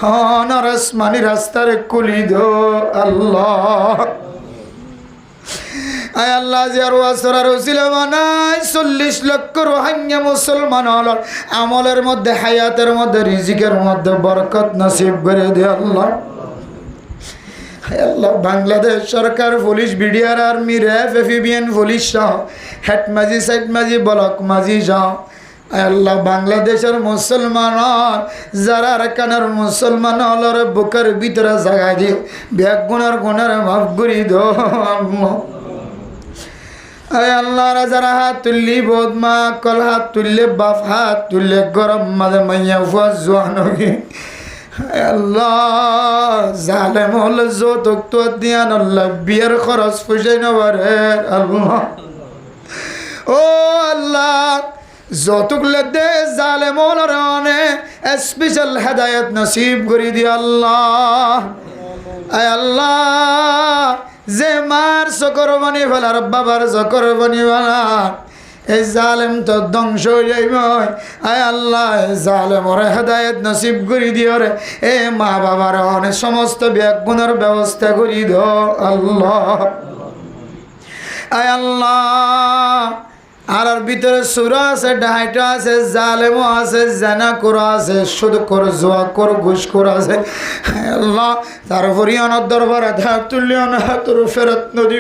হনার আসমানি রাস্তার কুলি দো আল্লাহ। আয় আল্লাহ জিয়ার ওয়াসরার ওসিলা বানাই 40 লক্ষ রোহিঙ্গা মুসলমান হলার আমলের মধ্যে হায়াতের মধ্যে রিজিকের মধ্যে বরকত নসিব করে দে আল্লাহ। আল্লাহ বাংলাদেশ সরকার পুলিশ বিডিআর আর্মি র্যাব এফিবিএন পুলিশ সহ হেড মাঝি সাইড মাঝি ব্লক মাঝি সহ আল্লাহ বাংলাদেশের মুসলমান যারা কানার মুসলমান হলরে বুকের ভিতরে জায়গা দিয়ে ব্যাগুণের গুণের মাফ করি দো আল্লাহ যারা হাত তুললি বোধ মা কল হাত তুললে বাপ হাত তুললে গরম মাঝে মাইয়া ফুয়া জোয়ান আল্লাহ জালেম হলে যৌতুক তো দিয়ান আল্লাহ বিয়ের খরচ পুষাই নেবারে আল্লাহ। ও আল্লাহ যৌতুক লেদে জালেম হলের অনেক স্পেশাল হেদায়ত নসিব করি দি আল্লাহ। আয় আল্লাহ যে মার চকর বানি ফেলার বাবার চকর বানি ফেলার এই জালেম তো ধ্বংস হয়ে যাইব। আয় আল্লাহ জালেমরে হেদায়ত নসিব করি দিও রে এ মা বাবার অনেক সমস্ত ব্যাগুণের ব্যবস্থা করি দো আল্লাহ। আয় আল্লাহ আর ভিতরে সুরা আছে ডাইটা আছে জালেমও আছে জানা করা আছে শুধু কর জোয়া কর ঘুষ করা আছে আল্লাহ তারপরে অনার দরবারে হাত তুললে অনার হাতের ফেরত নদী